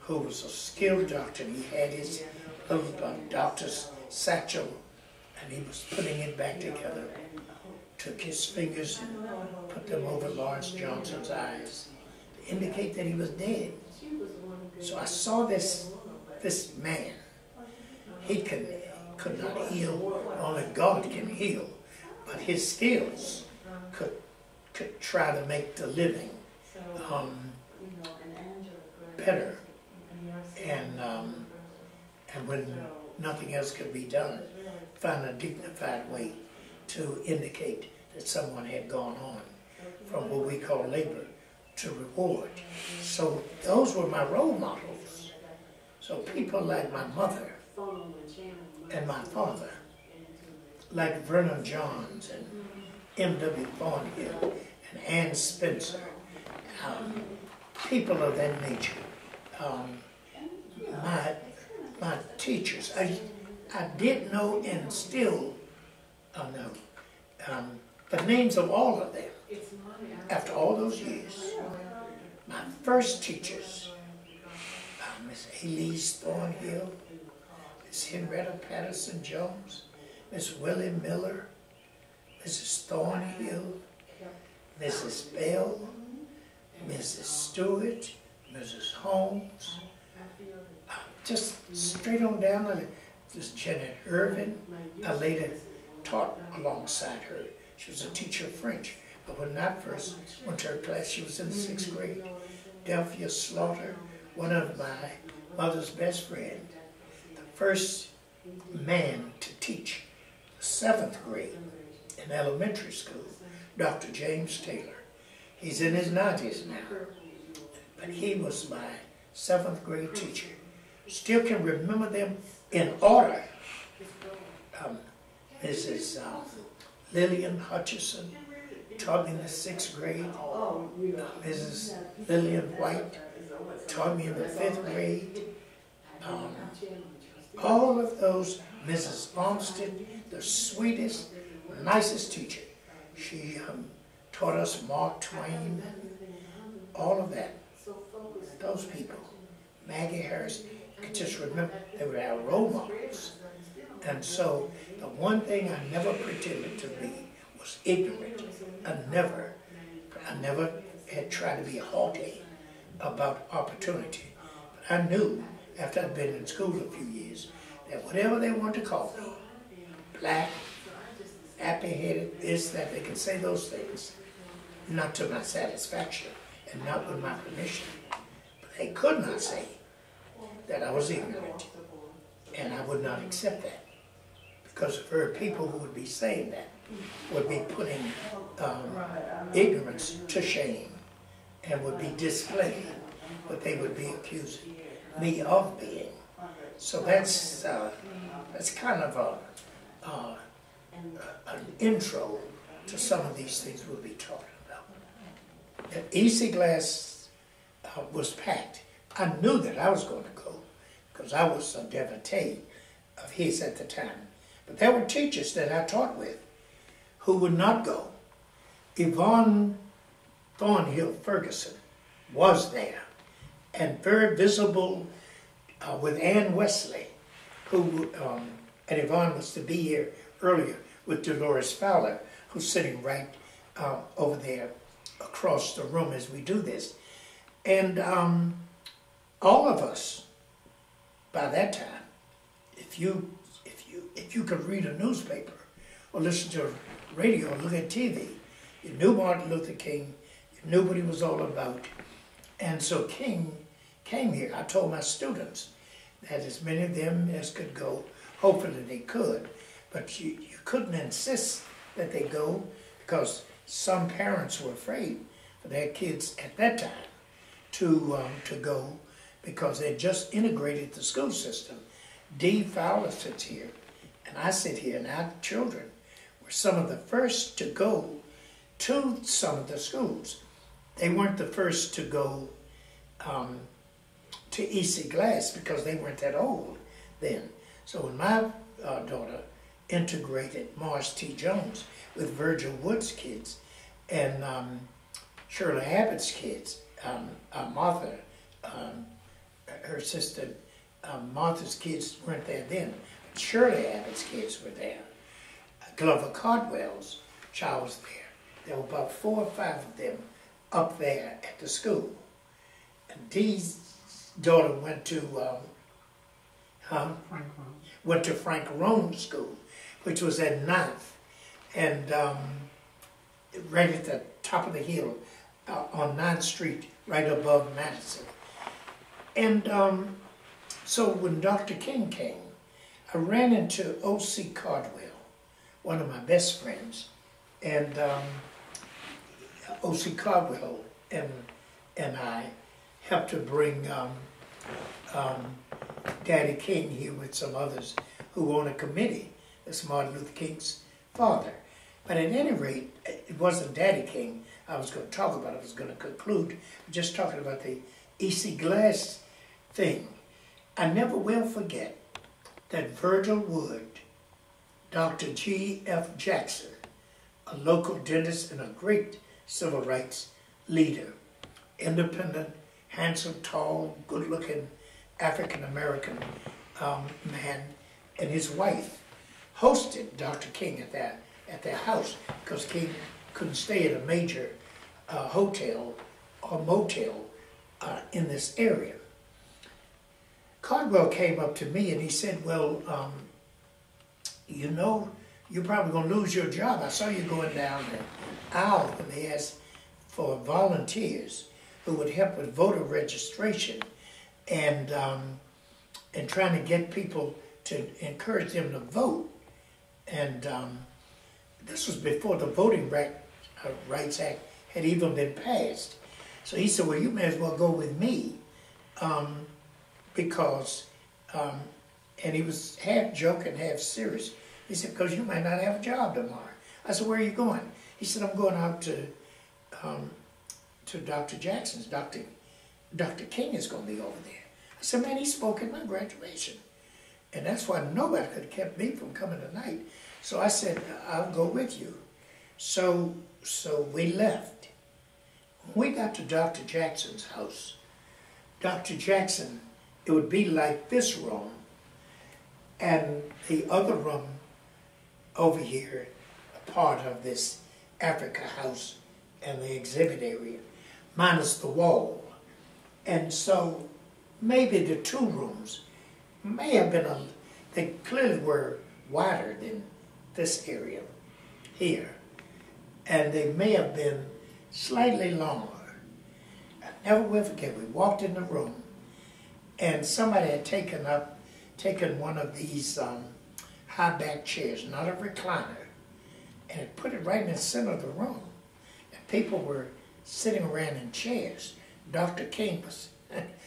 who was a skilled doctor. He had his little doctor's satchel, and he was putting it back together. Took his fingers and put them over Lawrence Johnson's eyes to indicate that he was dead. So I saw this man. He could not heal. Only God can heal. But his skills could try to make the living better. And when nothing else could be done, find a dignified way to indicate that someone had gone on from what we call labor to reward. So those were my role models. So people like my mother and my father, like Vernon Johns and M.W. Thornhill and Ann Spencer, people of that nature. My teachers, I did know and still know the names of all of them after all those years. My first teachers, Miss Elise Thornhill, Miss Henrietta Patterson Jones, Miss Willie Miller, Mrs. Thornhill, Mrs. Bell, Mrs. Stewart, Mrs. Holmes, just straight on down. This Janet Irvin, I later taught alongside her. She was a teacher of French, but when I first went to her class, she was in the 6th grade. Delphia Slaughter, one of my mother's best friends, the first man to teach the 7th grade in elementary school, Dr. James Taylor. He's in his 90s now, but he was my 7th grade teacher. Still can remember them in order. Mrs. Lillian Hutchison taught me in the 6th grade. Mrs. Lillian White taught me in the 5th grade. All of those, Mrs. Olmsted, the sweetest, nicest teacher. She taught us Mark Twain, all of that. Those people, Maggie Harris, you could just remember, they were our role models. And so the one thing I never pretended to be was ignorant. I never had tried to be haughty about opportunity. But I knew, after I'd been in school a few years, that whatever they want to call me, black, nappy-headed, this, that, they can say those things, not to my satisfaction and not with my permission. But they could not say that I was ignorant, and I would not accept that. Because the very people who would be saying that would be putting ignorance to shame and would be displaying what they would be accusing me of being. So that's kind of an intro to some of these things we'll be talking about. The Easy Glass was packed. I knew that I was going to go because I was a devotee of his at the time. But there were teachers that I taught with who would not go. Yvonne Thornhill Ferguson was there, and very visible with Ann Wesley, who, and Yvonne was to be here earlier with Dolores Fowler, who's sitting right over there across the room as we do this. And all of us, by that time, if you could read a newspaper or listen to radio or look at TV, you knew Martin Luther King, you knew what he was all about. And so King came here. I told my students that as many of them as could go, hopefully they could, but you couldn't insist that they go, because some parents were afraid for their kids at that time to go, because they just integrated the school system. Dee Fowler sits here, and I sit here, and our children were some of the first to go to some of the schools. They weren't the first to go to EC Glass because they weren't that old then. So when my daughter integrated Morris T. Jones with Virgil Wood's kids and Shirley Abbott's kids, Martha, her sister Martha's kids weren't there then. Shirley Abbott's kids were there. Glover Cardwell's child was there. There were about 4 or 5 of them up there at the school. And Dee's daughter went to Frank Roan School, which was at 9th, and right at the top of the hill on 9th Street, right above Madison. And so when Dr. King came, I ran into O.C. Cardwell, one of my best friends, and O.C. Cardwell and I helped to bring Daddy King here with some others who were on a committee. That's Martin Luther King's father. But at any rate, it wasn't Daddy King I was going to talk about. I was going to conclude just talking about the E.C. Glass thing. I never will forget that Virgil Wood, Dr. G.F. Jackson, a local dentist and a great civil rights leader, independent, handsome, tall, good-looking African-American man, and his wife hosted Dr. King at their house, because King couldn't stay at a major hotel or motel in this area. Cardwell came up to me and he said, well, you know, you're probably going to lose your job. I saw you going down the aisle when they asked for volunteers who would help with voter registration and trying to get people to encourage them to vote. And this was before the Voting Rights Act had even been passed. So he said, well, you may as well go with me because, and he was half joking, half serious. He said, because you might not have a job tomorrow. I said, where are you going? He said, I'm going out to Dr. Jackson's. Dr. King is going to be over there. I said, man, he spoke at my graduation. And that's why nobody could have kept me from coming tonight. So I said, I'll go with you. So we left. When we got to Dr. Jackson's house, Dr. Jackson, it would be like this room and the other room over here, a part of this Africa house and the exhibit area, minus the wall. And so maybe the 2 rooms may have been, they clearly were wider than this area here. And they may have been slightly longer. I never will forget, we walked in the room and somebody had taken one of these high back chairs, not a recliner, and had put it right in the center of the room. And people were sitting around in chairs. Dr. King was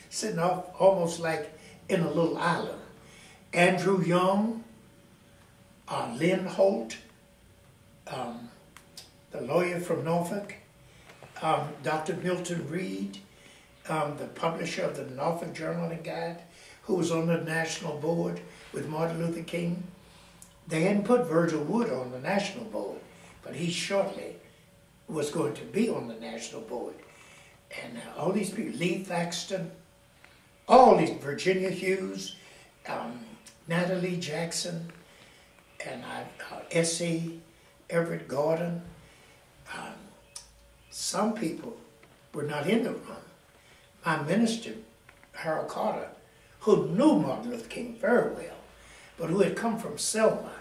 sitting off almost like in a little island. Andrew Young, Lynn Holt, the lawyer from Norfolk, Dr. Milton Reed, the publisher of the Norfolk Journal and Guide, who was on the national board with Martin Luther King. They hadn't put Virgil Wood on the national board, but he shortly was going to be on the national board. And all these people, Lee Thaxton, all these, Virginia Hughes, Natalie Jackson, and S.E. Everett Gordon. Some people were not in the room. My minister, Harold Carter, who knew Martin Luther King very well, but who had come from Selma,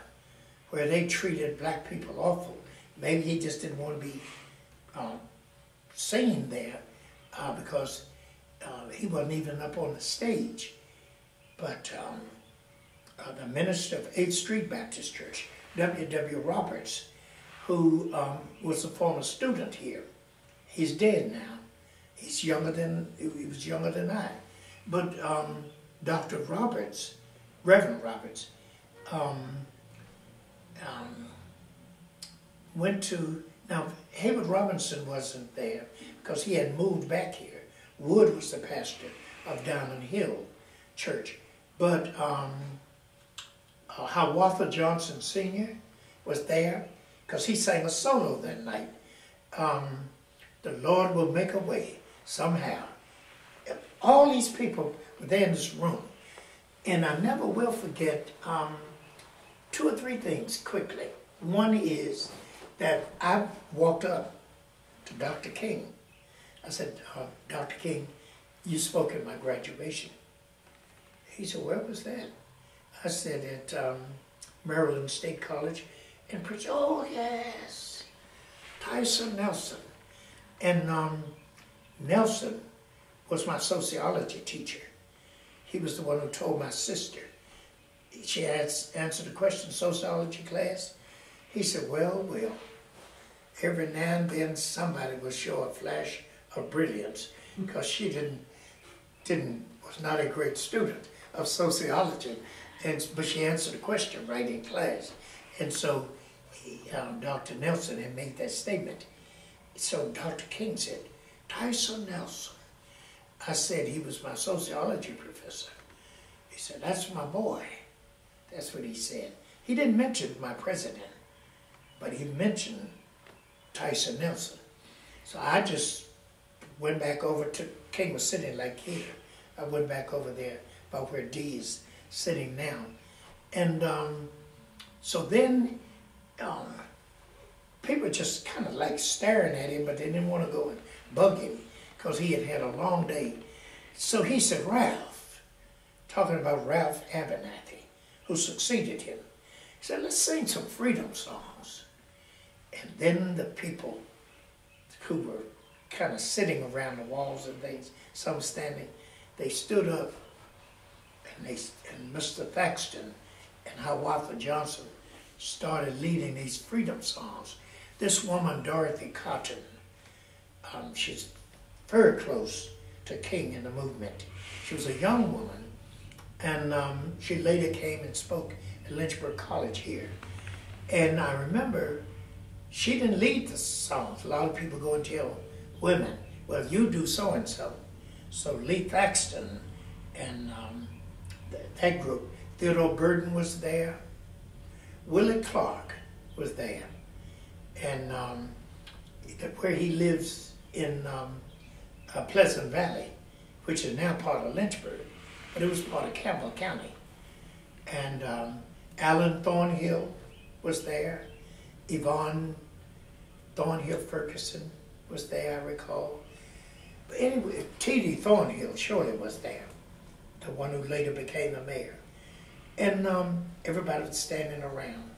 where they treated black people awful. Maybe he just didn't want to be singing there because he wasn't even up on the stage. But the minister of 8th Street Baptist Church, W.W. Roberts, who was a former student here. He's dead now. He was younger than I. But Dr. Roberts, Reverend Roberts, went to, now Hayward Robinson wasn't there because he had moved back here. Wood was the pastor of Diamond Hill Church. But Hiawatha Johnson Sr. was there because he sang a solo that night. The Lord will make a way somehow. All these people were there in this room. And I never will forget 2 or 3 things quickly. One is that I walked up to Dr. King. I said, Dr. King, you spoke at my graduation. He said, where was that? I said, at Maryland State College. And preached, oh yes, Tyson Nelson. And Nelson was my sociology teacher. He was the one who told my sister. She had answered a question in sociology class. He said, well, every now and then somebody will show a flash of brilliance because she was not a great student of sociology, but she answered a question right in class. And so Dr. Nelson had made that statement. So Dr. King said, Tyson Nelson. I said, he was my sociology professor. He said, that's my boy. That's what he said. He didn't mention my president, but he mentioned Tyson Nelson. So I just went back over to, King was sitting like here. I went back over there about where Dee is sitting now. And so then people just kind of like staring at him, but they didn't want to go and bug him because he had had a long day. So he said, Ralph, talking about Ralph Abernathy, who succeeded him. He said, let's sing some freedom songs. And then the people who were kind of sitting around the walls and things, some standing, they stood up, and Mr. Thaxton and Hiawatha Johnson started leading these freedom songs. This woman, Dorothy Cotton, she's very close to King in the movement. She was a young woman, and she later came and spoke at Lynchburg College here. And I remember she didn't lead the songs. A lot of people go and tell women, well, you do so-and-so. So Lee Thaxton and that group, Theodore Burton was there, Willie Clark was there, and where he lives in Pleasant Valley, which is now part of Lynchburg, but it was part of Campbell County. And Alan Thornhill was there, Yvonne Thornhill Ferguson was there, I recall. But anyway, T.D. Thornhill surely was there, the one who later became the mayor. And everybody was standing around.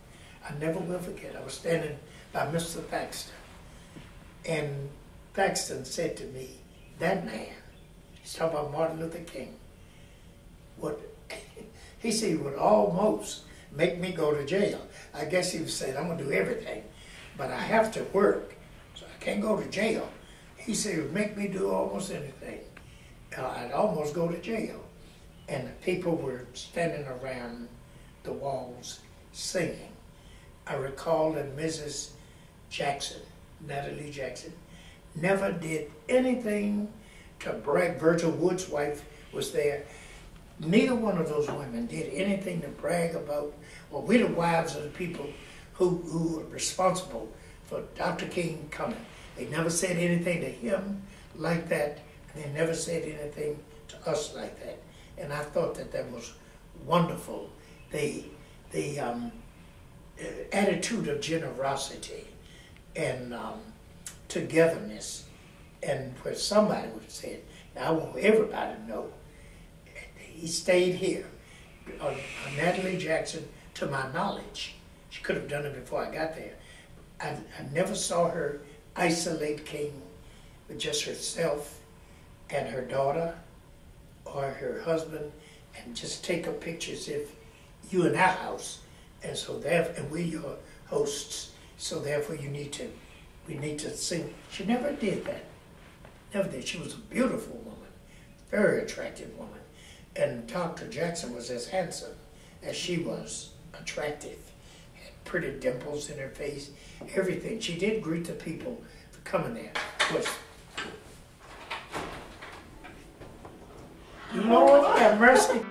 I never will forget, I was standing by Mr. Thaxton. And Thaxton said to me, that man, he's talking about Martin Luther King, he said he would almost make me go to jail. I guess he was saying, I'm going to do everything, but I have to work, so I can't go to jail. He said it would make me do almost anything. I'd almost go to jail. And the people were standing around the walls singing. I recall that Mrs. Jackson, Natalie Jackson, never did anything to brag. Virgil Wood's wife was there. Neither one of those women did anything to brag about, well, we're the wives of the people who are responsible for Dr. King coming. They never said anything to him like that, and they never said anything to us like that. And I thought that that was wonderful. The attitude of generosity and togetherness, and where somebody would say, now I want everybody to know, he stayed here. Natalie Jackson, to my knowledge, she could have done it before I got there. I never saw her isolate King with just herself and her daughter or her husband, and just take up pictures if you in our house, and so therefore, and we're your hosts, so therefore we need to sing. She never did that. Never did. She was a beautiful woman, very attractive woman. And Dr. Jackson was as handsome as she was attractive. Had pretty dimples in her face, everything. She did greet the people for coming there. Was, Lord have mercy.